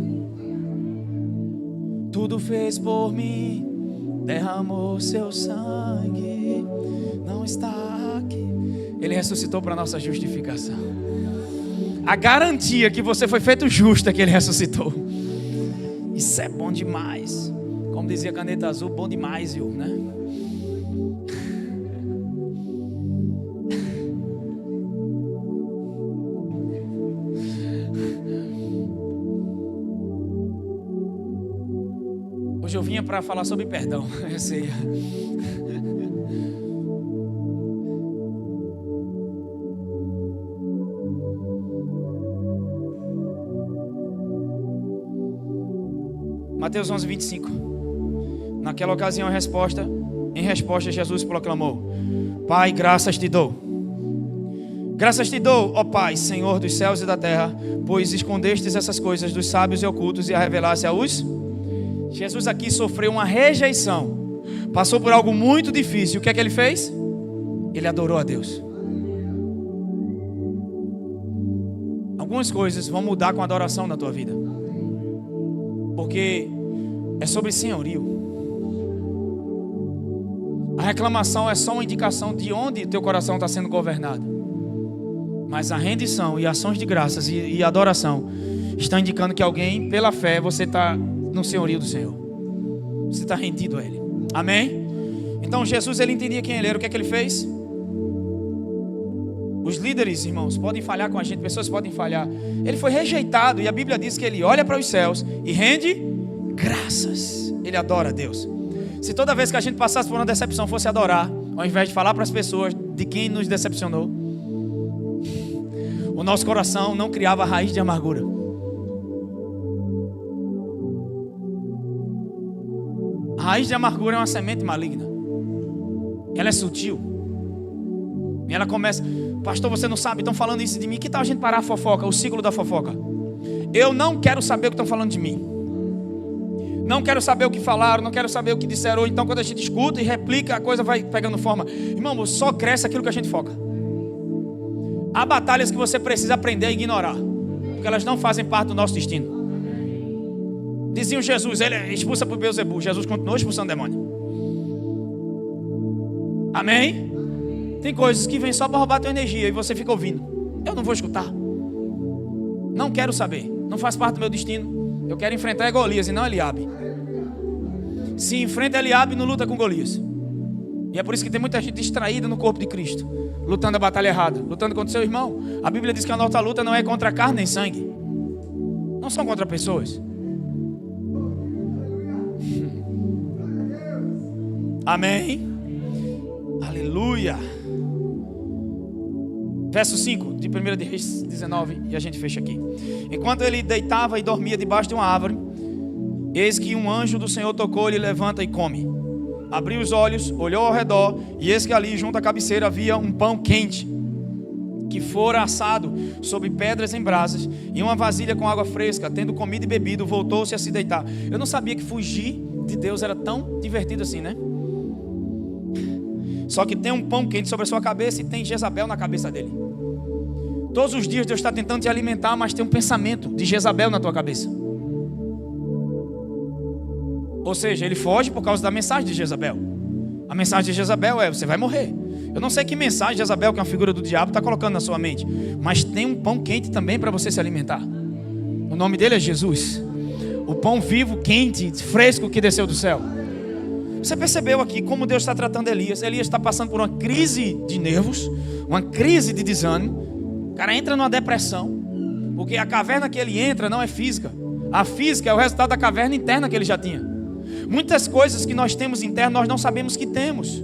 Tudo fez por mim, derramou seu sangue, não está aqui. Ele ressuscitou para nossa justificação. A garantia que você foi feito justo é que Ele ressuscitou. Isso é bom demais. Como dizia Caneta Azul, bom demais, viu, né? Hoje eu vinha para falar sobre perdão. Eu sei. Mateus 11, 25. Naquela ocasião, em resposta, Jesus proclamou: Pai, graças te dou. Graças te dou, ó Pai, Senhor dos céus e da terra, pois escondestes essas coisas dos sábios e ocultos e a revelaste aos... Jesus aqui sofreu uma rejeição. Passou por algo muito difícil. O que é que ele fez? Ele adorou a Deus. Algumas coisas vão mudar com a adoração na tua vida. Porque é sobre senhorio. A reclamação é só uma indicação de onde teu coração está sendo governado. Mas a rendição e ações de graças e adoração estão indicando que alguém, pela fé, você está no senhorio do Senhor. Você está rendido a Ele. Amém? Então Jesus, ele entendia quem Ele era. O que é que Ele fez? Os líderes, irmãos, podem falhar com a gente. Pessoas podem falhar. Ele foi rejeitado e a Bíblia diz que ele olha para os céus e rende graças. Ele adora a Deus. Se toda vez que a gente passasse por uma decepção fosse adorar, ao invés de falar para as pessoas de quem nos decepcionou, o nosso coração não criava raiz de amargura. A raiz de amargura é uma semente maligna. Ela é sutil. E ela começa: pastor, você não sabe, estão falando isso de mim. Que tal a gente parar a fofoca, o ciclo da fofoca? Eu não quero saber o que estão falando de mim. Não quero saber o que falaram, não quero saber o que disseram. Então quando a gente escuta e replica, a coisa vai pegando forma. Irmão, só cresce aquilo que a gente foca. Há batalhas que você precisa aprender a ignorar, porque elas não fazem parte do nosso destino. Diziam Jesus, ele expulsa por Beelzebul. Jesus continuou expulsando demônio. Amém? Tem coisas que vêm só para roubar a tua energia e você fica ouvindo. Eu não vou escutar. Não quero saber. Não faz parte do meu destino. Eu quero enfrentar Golias e não Eliabe. Se enfrenta Eliabe, não luta com Golias. E é por isso que tem muita gente distraída no corpo de Cristo, lutando a batalha errada, lutando contra o seu irmão. A Bíblia diz que a nossa luta não é contra carne nem sangue. Não são contra pessoas. Amém? Aleluia. Verso 5 de 1 de Reis 19. E a gente fecha aqui. Enquanto ele deitava e dormia debaixo de uma árvore, eis que um anjo do Senhor tocou-lhe: levanta e come. Abriu os olhos, olhou ao redor, e eis que ali junto à cabeceira havia um pão quente, que fora assado sobre pedras em brasas, e uma vasilha com água fresca. Tendo comido e bebido, voltou-se a se deitar. Eu não sabia que fugir de Deus era tão divertido assim, né? Só que tem um pão quente sobre a sua cabeça e tem Jezabel na cabeça dele. Todos os dias Deus está tentando te alimentar, mas tem um pensamento de Jezabel na tua cabeça. Ou seja, ele foge por causa da mensagem de Jezabel. A mensagem de Jezabel é: você vai morrer. Eu não sei que mensagem Jezabel, que é uma figura do diabo, está colocando na sua mente. Mas tem um pão quente também para você se alimentar. O nome dele é Jesus. O pão vivo, quente, fresco que desceu do céu. Você percebeu aqui como Deus está tratando Elias? Elias está passando por uma crise de nervos, uma crise de desânimo. O cara entra numa depressão, porque a caverna que ele entra não é física. A física é o resultado da caverna interna que ele já tinha. Muitas coisas que nós temos interno, nós não sabemos que temos.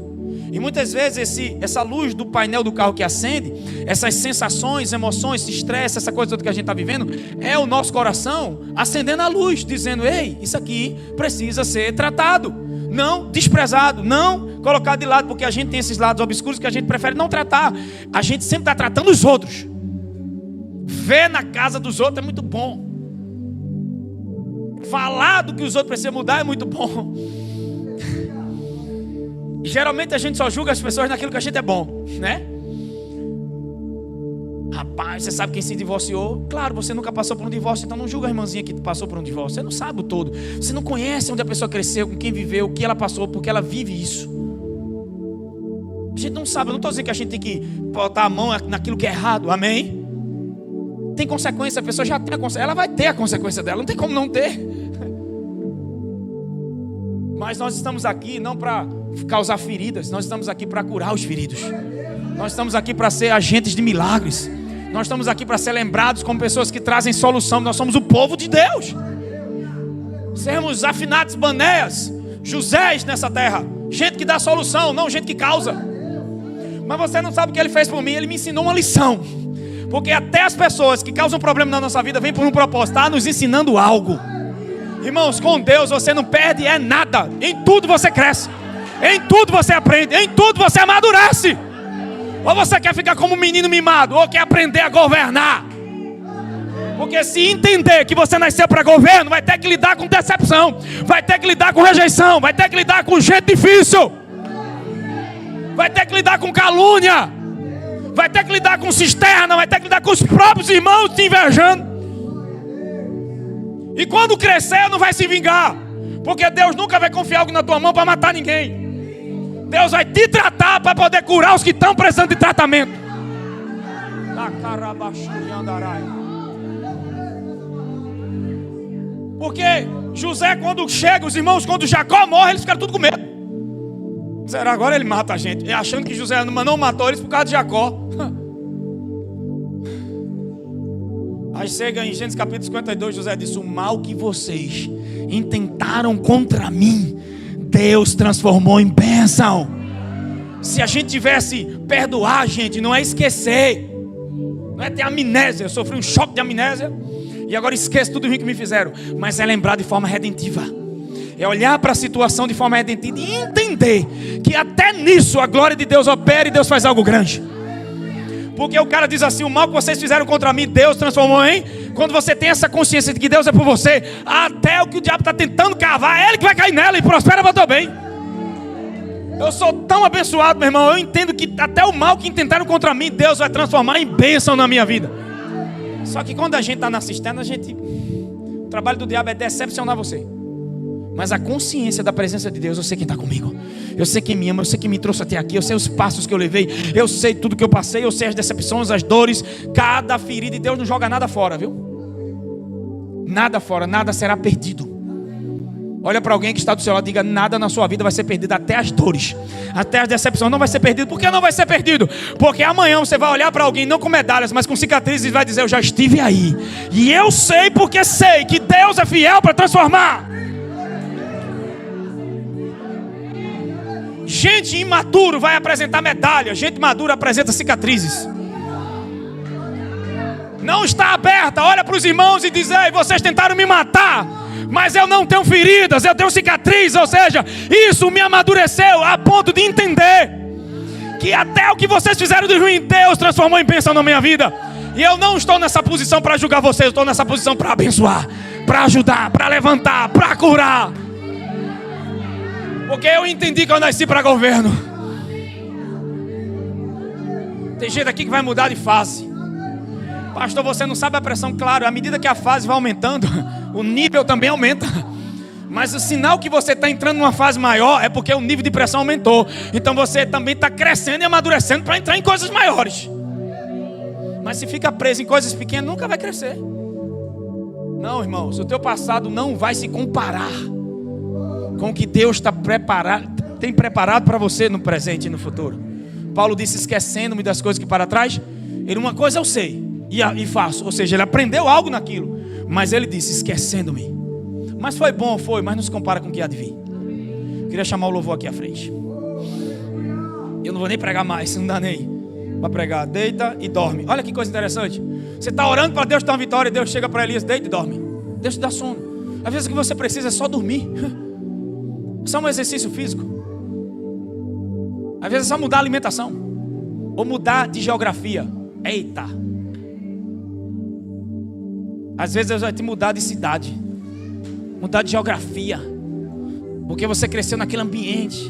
E muitas vezes essa luz do painel do carro que acende, essas sensações, emoções, esse estresse, essa coisa toda que a gente está vivendo, é o nosso coração acendendo a luz, dizendo: ei, isso aqui precisa ser tratado. Não desprezado, não colocado de lado, porque a gente tem esses lados obscuros que a gente prefere não tratar. A gente sempre está tratando os outros. Ver na casa dos outros é muito bom. Falar do que os outros precisam mudar é muito bom. E geralmente a gente só julga as pessoas naquilo que a gente é bom, né? Rapaz, você sabe quem se divorciou? Claro, você nunca passou por um divórcio, então não julga a irmãzinha que passou por um divórcio. Você não sabe o todo. Você não conhece onde a pessoa cresceu, com quem viveu, o que ela passou, porque ela vive isso. A gente não sabe, eu não estou dizendo que a gente tem que botar a mão naquilo que é errado, amém? Tem consequência, a pessoa já tem a consequência, ela vai ter a consequência dela, não tem como não ter. Mas nós estamos aqui não para causar feridas, nós estamos aqui para curar os feridos. Nós estamos aqui para ser agentes de milagres. Nós estamos aqui para ser lembrados como pessoas que trazem solução. Nós somos o povo de Deus. Sermos Afinates Banéas, Josés nessa terra. Gente que dá solução, não gente que causa. Mas você não sabe o que ele fez por mim. Ele me ensinou uma lição. Porque até as pessoas que causam problema na nossa vida vêm por um propósito. Está nos ensinando algo. Irmãos, com Deus você não perde nada. Em tudo você cresce. Em tudo você aprende. Em tudo você amadurece. Ou você quer ficar como um menino mimado, ou quer aprender a governar. Porque se entender que você nasceu para governo, vai ter que lidar com decepção, vai ter que lidar com rejeição, vai ter que lidar com gente difícil, vai ter que lidar com calúnia, vai ter que lidar com cisterna, vai ter que lidar com os próprios irmãos te invejando. E quando crescer não vai se vingar, porque Deus nunca vai confiar algo na tua mão para matar ninguém. Deus vai te tratar para poder curar os que estão precisando de tratamento. Porque José, quando chega, os irmãos, quando Jacó morre, eles ficaram tudo com medo. Será agora ele mata a gente? Achando que José não matou eles por causa de Jacó. Aí chega em Gênesis capítulo 52, José disse: o mal que vocês intentaram contra mim, Deus transformou em bênção. Se a gente tivesse perdoar, gente, não é esquecer, não é ter amnésia. Eu sofri um choque de amnésia e agora esqueço tudo o que me fizeram. Mas é lembrar de forma redentiva, é olhar para a situação de forma redentiva e entender que até nisso a glória de Deus opera e Deus faz algo grande. Porque o cara diz assim: o mal que vocês fizeram contra mim, Deus transformou em... Quando você tem essa consciência de que Deus é por você, até o que o diabo está tentando cavar, é ele que vai cair nela e prospera para o teu bem. Eu sou tão abençoado, meu irmão. Eu entendo que até o mal que intentaram contra mim, Deus vai transformar em bênção na minha vida. Só que quando a gente está na cisterna, o trabalho do diabo é decepcionar você. Mas a consciência da presença de Deus: eu sei quem está comigo, eu sei quem me ama, eu sei quem me trouxe até aqui, eu sei os passos que eu levei, eu sei tudo que eu passei, eu sei as decepções, as dores, cada ferida. E Deus não joga nada fora, viu? Nada fora, nada será perdido. Olha para alguém que está do seu lado e diga: nada na sua vida vai ser perdido, até as dores, até as decepções não vai ser perdido. Por que não vai ser perdido? Porque amanhã você vai olhar para alguém não com medalhas, mas com cicatrizes, e vai dizer: eu já estive aí, e eu sei porque sei que Deus é fiel para transformar. Gente imaturo vai apresentar medalha, gente madura apresenta cicatrizes. Não está aberta, olha para os irmãos e diz: ei, vocês tentaram me matar, mas eu não tenho feridas, eu tenho cicatrizes. Ou seja, isso me amadureceu a ponto de entender que até o que vocês fizeram de ruim, Deus transformou em bênção na minha vida. E eu não estou nessa posição para julgar vocês, eu estou nessa posição para abençoar, para ajudar, para levantar, para curar. Porque eu entendi que eu nasci para governo. Tem gente aqui que vai mudar de fase. Pastor, você não sabe a pressão. Claro, à medida que a fase vai aumentando, o nível também aumenta. Mas o sinal que você está entrando numa fase maior é porque o nível de pressão aumentou. Então você também está crescendo e amadurecendo para entrar em coisas maiores. Mas se fica preso em coisas pequenas, nunca vai crescer. Não, irmãos, o teu passado não vai se comparar com o que Deus tem preparado para você no presente e no futuro. Paulo disse: esquecendo-me das coisas que para trás, uma coisa eu sei e faço. Ou seja, ele aprendeu algo naquilo, mas ele disse: esquecendo-me. Mas foi bom, mas não se compara com o que há de vir. Queria chamar o louvor aqui à frente. Eu não vou nem pregar mais, não dá nem para pregar. Deita e dorme. Olha que coisa interessante. Você está orando para Deus te dar uma vitória, e Deus chega para Elias: deita e dorme. Deus te dá sono. Às vezes o que você precisa é só dormir. Só um exercício físico. Às vezes é só mudar a alimentação, ou mudar de geografia. Eita. Às vezes Deus vai te mudar de cidade, mudar de geografia, porque você cresceu naquele ambiente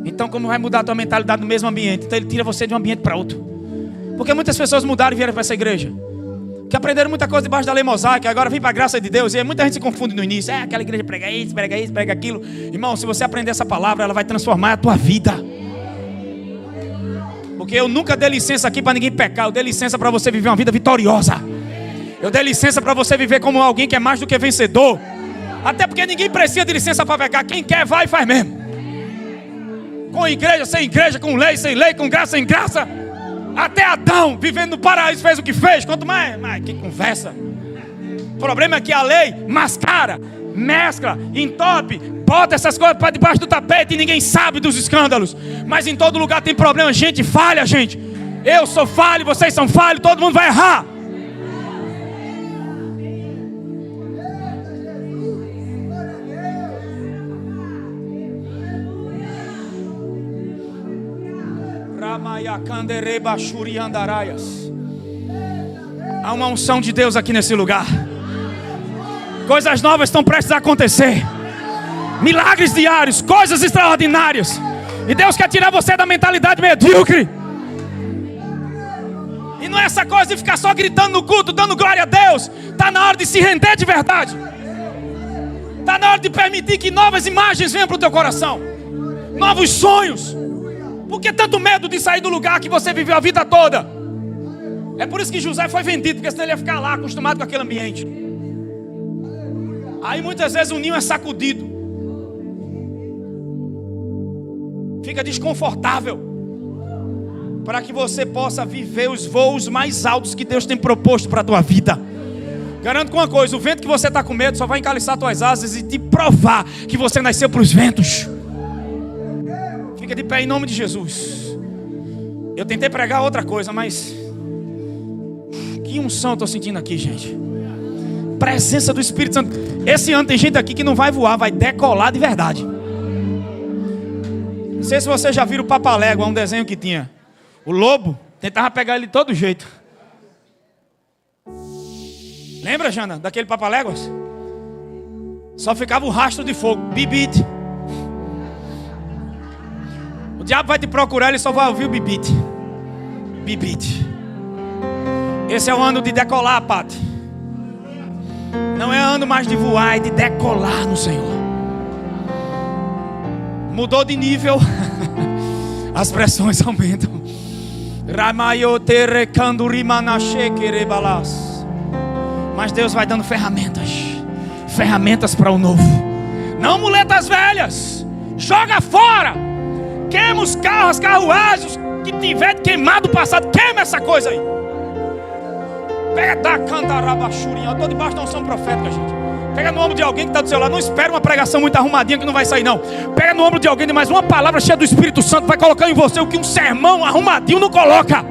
Então como vai mudar a tua mentalidade no mesmo ambiente? Então ele tira você de um ambiente para outro. Porque muitas pessoas mudaram e vieram para essa igreja, que aprenderam muita coisa debaixo da lei mosaica, agora vem para a graça de Deus. E muita gente se confunde no início. Aquela igreja prega isso, prega aquilo. Irmão, se você aprender essa palavra, ela vai transformar a tua vida. Porque eu nunca dei licença aqui para ninguém pecar. Eu dei licença para você viver uma vida vitoriosa. Eu dei licença para você viver como alguém que é mais do que vencedor. Até porque ninguém precisa de licença para pecar. Quem quer vai e faz mesmo. Com igreja, sem igreja, com lei, sem lei, com graça, sem graça. Até Adão, vivendo no paraíso, fez o que fez. Quanto mais que conversa. O problema é que a lei mascara, mescla, entope, bota essas coisas para debaixo do tapete e ninguém sabe dos escândalos. Mas em todo lugar tem problema. Gente falha, gente. Eu sou falho, vocês são falhos, todo mundo vai errar. Há uma unção de Deus aqui nesse lugar. Coisas novas estão prestes a acontecer. Milagres diários, coisas extraordinárias. E Deus quer tirar você da mentalidade medíocre. E não é essa coisa de ficar só gritando no culto, dando glória a Deus. Está na hora de se render de verdade. Está na hora de permitir que novas imagens venham para o teu coração. Novos sonhos. Por que tanto medo de sair do lugar que você viveu a vida toda? É por isso que José foi vendido, porque senão ele ia ficar lá, acostumado com aquele ambiente. Aí muitas vezes o ninho é sacudido. Fica desconfortável. Para que você possa viver os voos mais altos que Deus tem proposto para a tua vida. Garanto com uma coisa, o vento que você está com medo só vai encaliçar tuas asas e te provar que você nasceu para os ventos. Fica de pé em nome de Jesus. Eu tentei pregar outra coisa, mas que unção eu estou sentindo aqui, gente. Presença do Espírito Santo. Esse ano tem gente aqui que não vai voar, vai decolar de verdade. Não sei se você já viu o Papalégua, um desenho que tinha. O lobo tentava pegar ele de todo jeito. Lembra, Jana, daquele Papaléguas? Só ficava o rastro de fogo. Bibite. O diabo vai te procurar, ele só vai ouvir o bibite. Bibite. Esse é o ano de decolar, Pati. Não é ano mais de voar, é de decolar no Senhor. Mudou de nível. As pressões aumentam. Mas Deus vai dando ferramentas. Ferramentas para o novo. Não muletas velhas. Joga fora. Queima os carros, as carruagens que tiver queimado o passado. Queima essa coisa aí. Pega da cantarabachurinha. Eu estou debaixo da unção profética, gente. Pega no ombro de alguém que está do seu lado. Não espera uma pregação muito arrumadinha que não vai sair, não. Pega no ombro de alguém de mais uma palavra cheia do Espírito Santo. Vai colocar em você o que um sermão arrumadinho não coloca.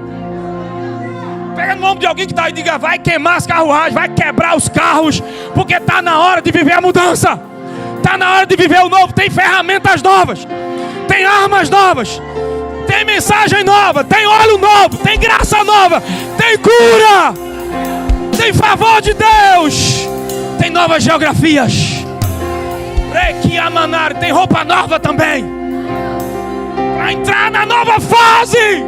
Pega no ombro de alguém que está aí e diga: vai queimar as carruagens, vai quebrar os carros, porque está na hora de viver a mudança. Está na hora de viver o novo. Tem ferramentas novas. Tem armas novas. Tem mensagem nova. Tem óleo novo. Tem graça nova. Tem cura. Tem favor de Deus. Tem novas geografias. Tem roupa nova também. Para entrar na nova fase.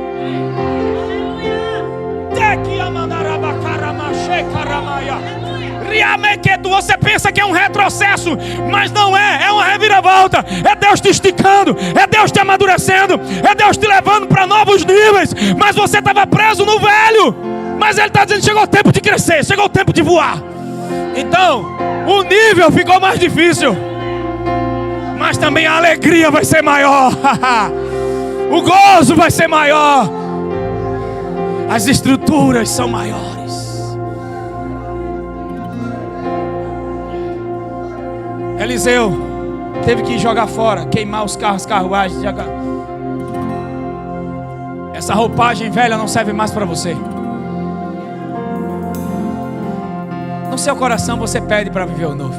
Você pensa que é um retrocesso, mas não é. É uma reviravolta. É Deus te esticando. É Deus te amadurecendo. É Deus te levando para novos níveis. Mas você estava preso no velho. Mas Ele está dizendo: chegou o tempo de crescer. Chegou o tempo de voar. Então, o nível ficou mais difícil, mas também a alegria vai ser maior. O gozo vai ser maior. As estruturas são maiores. Eliseu teve que jogar fora, queimar os carros, carruagens. Essa roupagem velha não serve mais para você. No seu coração você pede para viver o novo.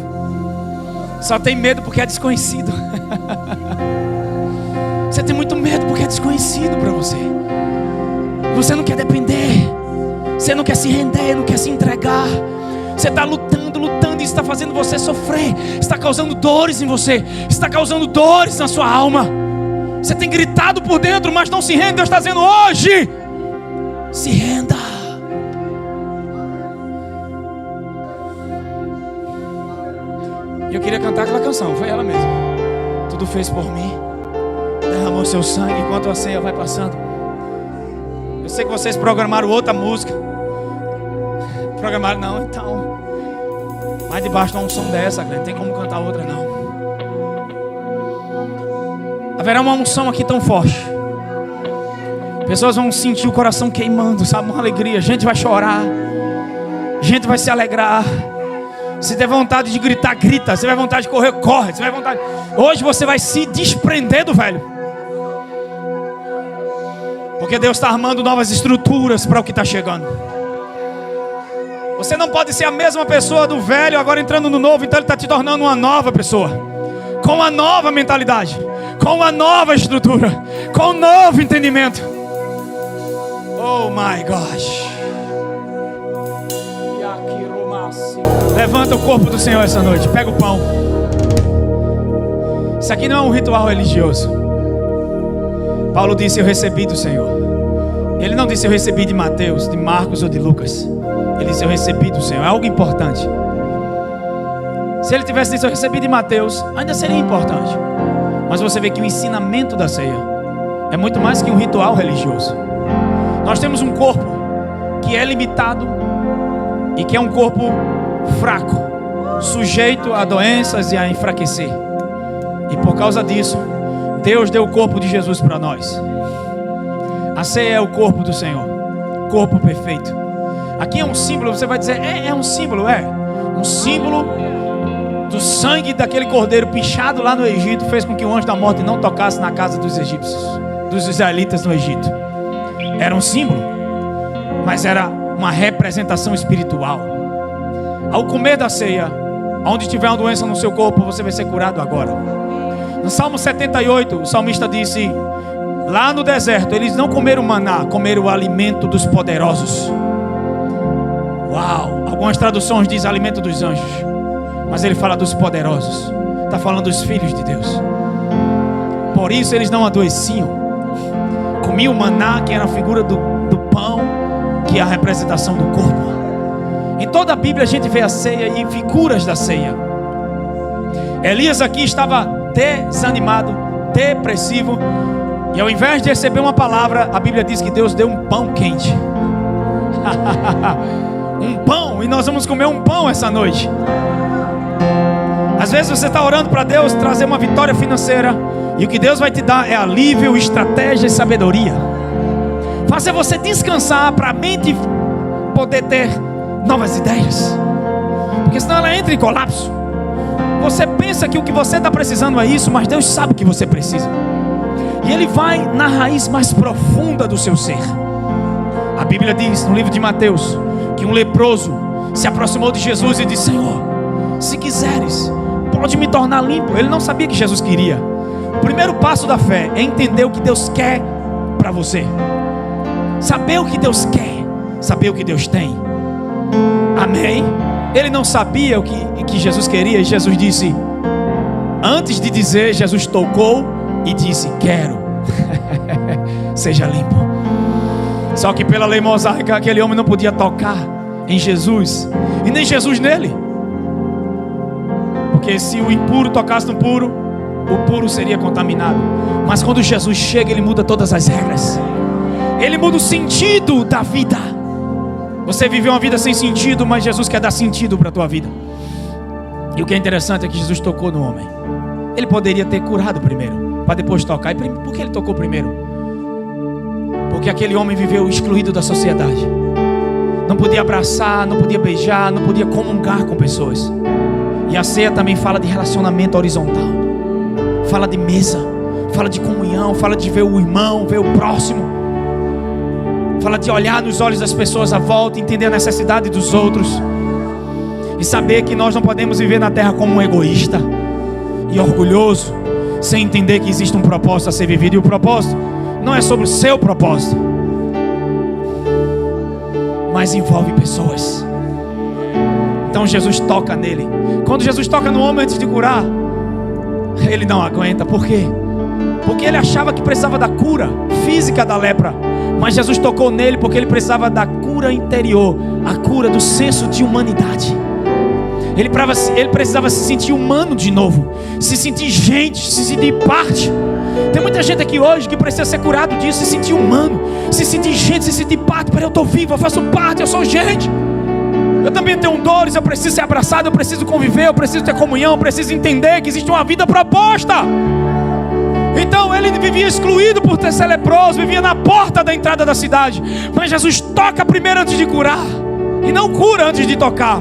Só tem medo porque é desconhecido. Você tem muito medo porque é desconhecido para você. Você não quer depender. Você não quer se render, não quer se entregar. Você está lutando, e isso está fazendo você sofrer. Está causando dores em você. Está causando dores na sua alma. Você tem gritado por dentro, mas não se rende. Deus está dizendo hoje: se renda. E eu queria cantar aquela canção, foi ela mesma. Tudo fez por mim, derramou seu sangue enquanto a ceia vai passando. Eu sei que vocês programaram outra música. Programaram não, então. Mas debaixo de uma unção dessa, não tem como cantar outra não. Haverá uma unção aqui tão forte. Pessoas vão sentir o coração queimando, sabe? Uma alegria. A gente vai chorar. A gente vai se alegrar. Se der vontade de gritar, grita. Se der vontade de correr, corre. Se der vontade... Hoje você vai se desprender do velho. Porque Deus está armando novas estruturas para o que está chegando. Você não pode ser a mesma pessoa do velho agora entrando no novo. Então Ele está te tornando uma nova pessoa, com uma nova mentalidade, com uma nova estrutura, com um novo entendimento. Oh my gosh. Levanta o corpo do Senhor essa noite. Pega o pão. Isso aqui não é um ritual religioso. Paulo disse: eu recebi do Senhor. Ele não disse: eu recebi de Mateus, de Marcos ou de Lucas. Ele disse: eu recebi do Senhor. É algo importante. Se ele tivesse dito: eu recebi de Mateus, ainda seria importante. Mas você vê que o ensinamento da ceia é muito mais que um ritual religioso. Nós temos um corpo que é limitado e que é um corpo fraco, sujeito a doenças e a enfraquecer. E por causa disso, Deus deu o corpo de Jesus para nós. A ceia é o corpo do Senhor, corpo perfeito. Aqui é um símbolo. Você vai dizer: é um símbolo. É um símbolo do sangue daquele cordeiro pichado lá no Egito. Fez com que o anjo da morte não tocasse na casa dos egípcios, dos israelitas no Egito. Era um símbolo, mas era uma representação espiritual. Ao comer da ceia, onde tiver uma doença no seu corpo, você vai ser curado agora. No Salmo 78, o salmista disse: lá no deserto, eles não comeram maná, comeram o alimento dos poderosos. Uau! Algumas traduções dizem alimento dos anjos, mas ele fala dos poderosos. Está falando dos filhos de Deus. Por isso eles não adoeciam. Comiam o maná, que era a figura do pão, que é a representação do corpo. Em toda a Bíblia a gente vê a ceia e figuras da ceia. Elias aqui estava desanimado, depressivo, e ao invés de receber uma palavra, a Bíblia diz que Deus deu um pão quente. Um pão, e nós vamos comer um pão essa noite. Às vezes você está orando para Deus trazer uma vitória financeira, e o que Deus vai te dar é alívio, estratégia e sabedoria. Fazer você descansar para a mente poder ter novas ideias, porque senão ela entra em colapso. Você pensa que o que você está precisando é isso, mas Deus sabe o que você precisa, e Ele vai na raiz mais profunda do seu ser. A Bíblia diz no livro de Mateus que um leproso se aproximou de Jesus e disse: Senhor, se quiseres, pode me tornar limpo. Ele não sabia que Jesus queria. O primeiro passo da fé é entender o que Deus quer para você, saber o que Deus quer, saber o que Deus tem. Amém? Ele não sabia o que Jesus queria, e Jesus disse, antes de dizer, Jesus tocou e disse: quero. Seja limpo. Só que pela lei mosaica, aquele homem não podia tocar em Jesus, e nem Jesus nele, porque se o impuro tocasse no puro, o puro seria contaminado. Mas quando Jesus chega, Ele muda todas as regras. Ele muda o sentido da vida. Você viveu uma vida sem sentido, mas Jesus quer dar sentido para a tua vida. E o que é interessante é que Jesus tocou no homem. Ele poderia ter curado primeiro, para depois tocar. E por que Ele tocou primeiro? Porque aquele homem viveu excluído da sociedade. Não podia abraçar, não podia beijar, não podia comungar com pessoas. E a ceia também fala de relacionamento horizontal, fala de mesa, fala de comunhão, fala de ver o irmão, ver o próximo, fala de olhar nos olhos das pessoas à volta, entender a necessidade dos outros, e saber que nós não podemos viver na terra como um egoísta e orgulhoso, sem entender que existe um propósito a ser vivido. E o propósito não é sobre o seu propósito, mas envolve pessoas. Então Jesus toca nele. Quando Jesus toca no homem antes de curar, ele não aguenta. Por quê? porque ele achava que precisava da cura física da lepra. Mas Jesus tocou nele porque ele precisava da cura interior, a cura do senso de humanidade. Ele precisava se sentir humano de novo, se sentir gente, se sentir parte. Tem muita gente aqui hoje que precisa ser curado disso, se sentir humano, se sentir gente, se sentir parte. Peraí, eu estou vivo, eu faço parte, eu sou gente. Eu também tenho dores, eu preciso ser abraçado, eu preciso conviver, eu preciso ter comunhão, eu preciso entender que existe uma vida proposta. Então ele vivia excluído por ser leproso, vivia na porta da entrada da cidade. Mas Jesus toca primeiro antes de curar, e não cura antes de tocar,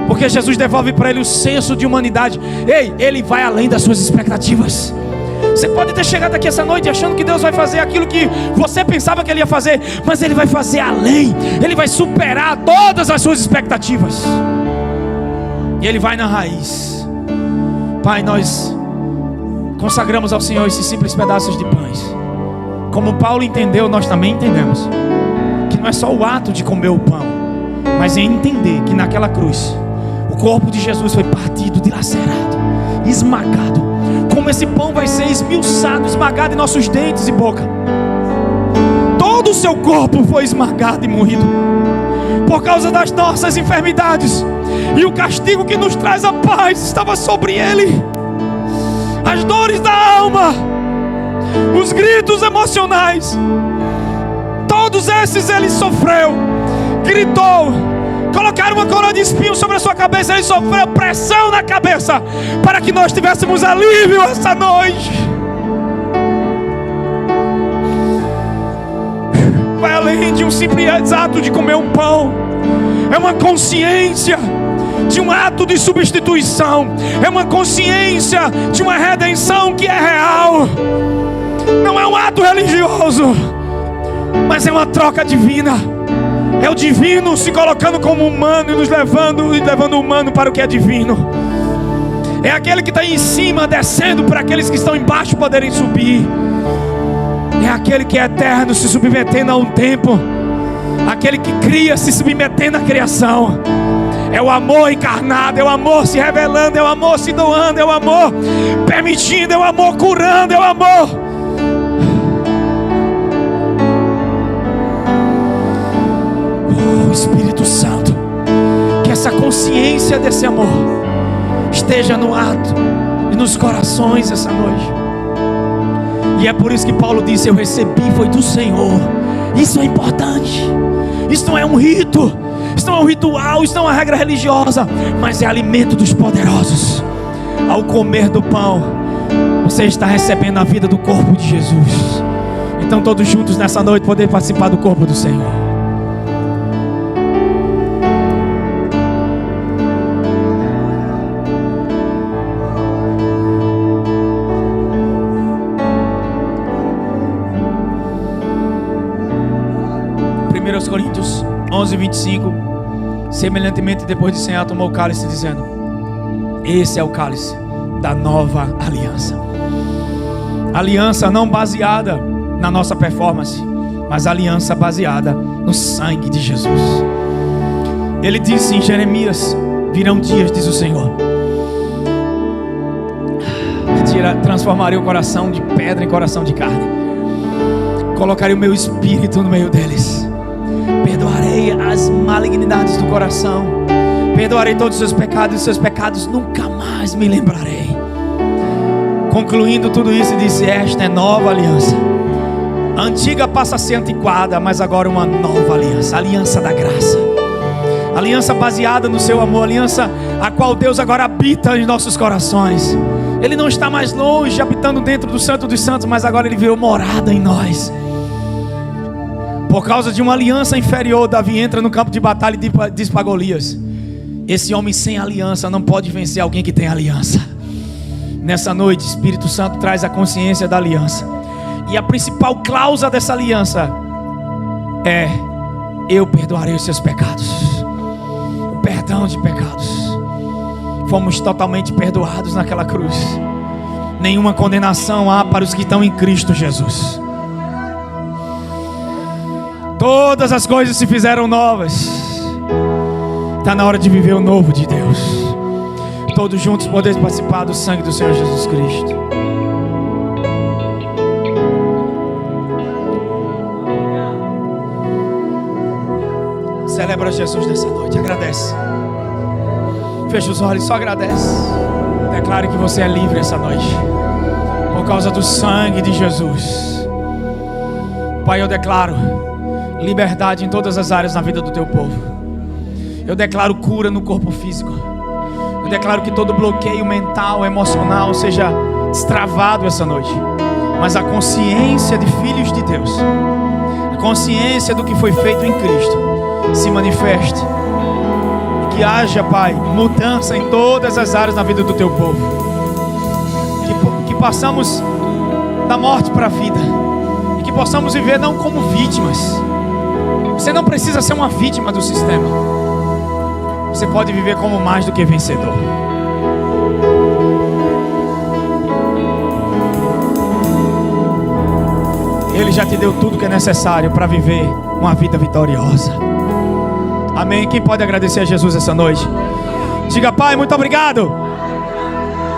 porque Jesus devolve para ele o senso de humanidade. Ei, ele vai além das suas expectativas. Você pode ter chegado aqui essa noite achando que Deus vai fazer aquilo que você pensava que Ele ia fazer, mas Ele vai fazer além. Ele vai superar todas as suas expectativas, e Ele vai na raiz. Pai, nós consagramos ao Senhor esses simples pedaços de pães. Como Paulo entendeu, nós também entendemos que não é só o ato de comer o pão, mas é entender que naquela cruz o corpo de Jesus foi partido, dilacerado, esmagado. Como esse pão vai ser esmiuçado, esmagado em nossos dentes e boca. Todo o seu corpo foi esmagado e moído por causa das nossas enfermidades, e o castigo que nos traz a paz estava sobre ele. As dores da alma, os gritos emocionais, todos esses ele sofreu, gritou. Colocaram uma coroa de espinhos sobre a sua cabeça. Ele sofreu pressão na cabeça para que nós tivéssemos alívio essa noite. Vai além de um simples ato de comer um pão. É uma consciência de um ato de substituição. É uma consciência de uma redenção que é real. Não é um ato religioso, mas é uma troca divina. É o divino se colocando como humano e nos levando o humano para o que é divino. É aquele que está em cima descendo para aqueles que estão embaixo poderem subir. É aquele que é eterno se submetendo a um tempo. Aquele que cria se submetendo à criação. É o amor encarnado, é o amor se revelando, é o amor se doando, é o amor permitindo, é o amor curando, é o amor. Espírito Santo, que essa consciência desse amor esteja no ato e nos corações essa noite. E é por isso que Paulo disse: eu recebi, foi do Senhor. Isso é importante. Isso não é um rito, isso não é um ritual, isso não é uma regra religiosa, mas é alimento dos poderosos. Ao comer do pão, você está recebendo a vida do corpo de Jesus. Então todos juntos nessa noite poder participar do corpo do Senhor. Coríntios 11:25. Semelhantemente, depois de cear, tomou o cálice, dizendo: esse é o cálice da nova aliança. Aliança não baseada na nossa performance, mas aliança baseada no sangue de Jesus. Ele disse em Jeremias: virão dias, diz o Senhor, que transformarei o coração de pedra em coração de carne. Colocarei o meu espírito no meio deles. Perdoarei as malignidades do coração. Perdoarei todos os seus pecados, e seus pecados nunca mais me lembrarei. Concluindo tudo isso, disse: esta é nova aliança. A antiga passa a ser antiquada, mas agora uma nova aliança. Aliança da graça. Aliança baseada no seu amor. Aliança a qual Deus agora habita em nossos corações. Ele não está mais longe, habitando dentro do Santo dos Santos, mas agora Ele virou morada em nós. Por causa de uma aliança inferior, Davi entra no campo de batalha e diz para Golias: esse homem sem aliança não pode vencer alguém que tem aliança. Nessa noite, Espírito Santo traz a consciência da aliança. E a principal cláusula dessa aliança é: eu perdoarei os seus pecados. O perdão de pecados. Fomos totalmente perdoados naquela cruz. Nenhuma condenação há para os que estão em Cristo Jesus. Todas as coisas se fizeram novas. Está na hora de viver o novo de Deus. Todos juntos podemos participar do sangue do Senhor Jesus Cristo. Celebra Jesus nessa noite, agradece. Fecha os olhos, só agradece. Declare que você é livre essa noite, por causa do sangue de Jesus. Pai, eu declaro liberdade em todas as áreas na vida do teu povo. Eu declaro cura no corpo físico. Eu declaro que todo bloqueio mental, emocional seja destravado essa noite. Mas a consciência de filhos de Deus, a consciência do que foi feito em Cristo, se manifeste. E que haja, Pai, mudança em todas as áreas na vida do teu povo. Que passamos da morte para a vida. E que possamos viver não como vítimas. Você não precisa ser uma vítima do sistema. Você pode viver como mais do que vencedor. Ele já te deu tudo que é necessário para viver uma vida vitoriosa. Amém? Quem pode agradecer a Jesus essa noite? Diga: Pai, muito obrigado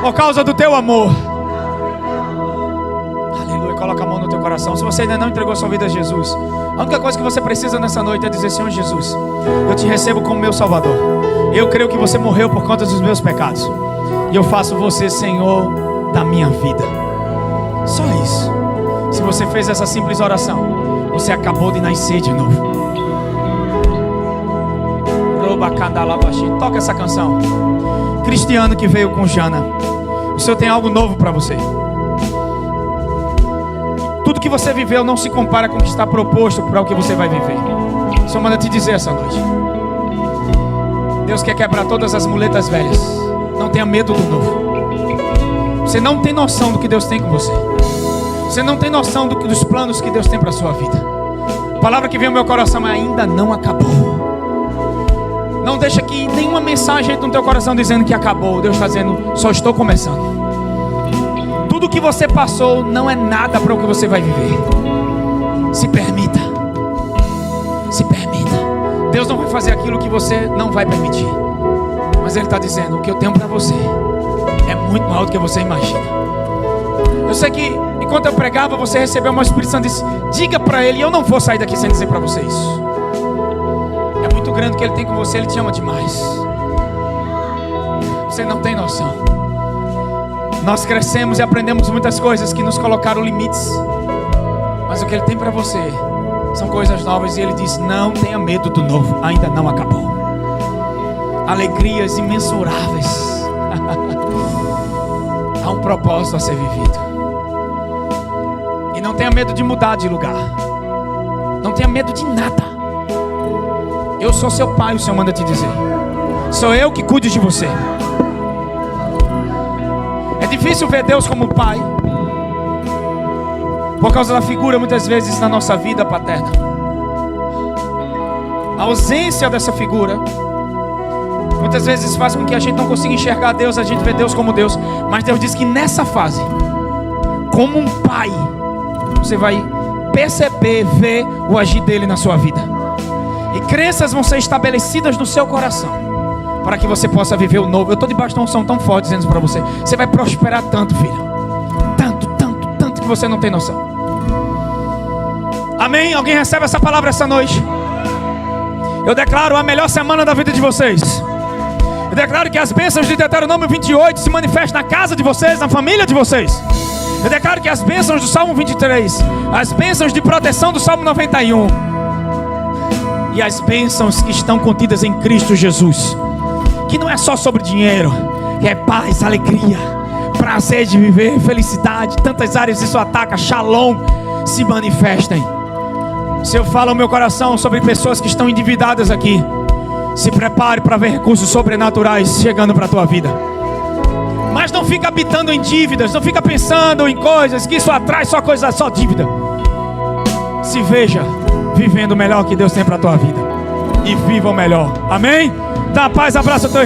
por causa do teu amor. Aleluia. Coloca a mão no teu coração. Se você ainda não entregou sua vida a Jesus, a única coisa que você precisa nessa noite é dizer: Senhor Jesus, eu te recebo como meu Salvador. Eu creio que você morreu por conta dos meus pecados, e eu faço você Senhor da minha vida. Só isso. Se você fez essa simples oração, você acabou de nascer de novo. Toca essa canção. Cristiano que veio com Jana, o Senhor tem algo novo para você. Tudo que você viveu não se compara com o que está proposto para o que você vai viver. O Senhor manda te dizer essa noite: Deus quer quebrar todas as muletas velhas. Não tenha medo do novo. Você não tem noção do que Deus tem com você. Você não tem noção dos planos que Deus tem para a sua vida. A palavra que vem ao meu coração é: ainda não acabou. Não deixa que nenhuma mensagem entre no teu coração dizendo que acabou. Deus está dizendo: só estou começando. Tudo que você passou não é nada para o que você vai viver. Se permita. Se permita. Deus não vai fazer aquilo que você não vai permitir. Mas Ele está dizendo: o que eu tenho para você é muito maior do que você imagina. Eu sei que enquanto eu pregava, você recebeu o Espírito Santo e disse: diga para ele. Eu não vou sair daqui sem dizer para você isso. É muito grande o que Ele tem com você. Ele te ama demais. Você não tem noção. Nós crescemos e aprendemos muitas coisas que nos colocaram limites. Mas o que Ele tem para você são coisas novas. E Ele diz: não tenha medo do novo. Ainda não acabou. Alegrias imensuráveis. Há um propósito a ser vivido. E não tenha medo de mudar de lugar. Não tenha medo de nada. Eu sou seu pai, o Senhor manda te dizer. Sou eu que cuido de você. É difícil ver Deus como pai, por causa da figura muitas vezes na nossa vida paterna. A ausência dessa figura muitas vezes faz com que a gente não consiga enxergar Deus. A gente vê Deus como Deus. Mas Deus diz que nessa fase, como um pai, você vai perceber, ver o agir dele na sua vida. E crenças vão ser estabelecidas no seu coração, para que você possa viver o novo. Eu estou debaixo de uma unção tão forte dizendo isso para você. Você vai prosperar tanto, filho. Tanto, tanto, tanto que você não tem noção. Amém? Alguém recebe essa palavra essa noite? Eu declaro a melhor semana da vida de vocês. Eu declaro que as bênçãos de Deuteronômio 28 se manifestam na casa de vocês, na família de vocês. Eu declaro que as bênçãos do Salmo 23, as bênçãos de proteção do Salmo 91 e as bênçãos que estão contidas em Cristo Jesus, que não é só sobre dinheiro, que é paz, alegria, prazer de viver, felicidade, tantas áreas isso ataca, shalom, se manifestem. Se eu falo ao meu coração sobre pessoas que estão endividadas aqui, se prepare para ver recursos sobrenaturais chegando para a tua vida. Mas não fica habitando em dívidas, não fica pensando em coisas que isso atrai só dívida. Se veja vivendo o melhor que Deus tem para a tua vida, e viva o melhor. Amém? Dá paz, abraça o teu irmão.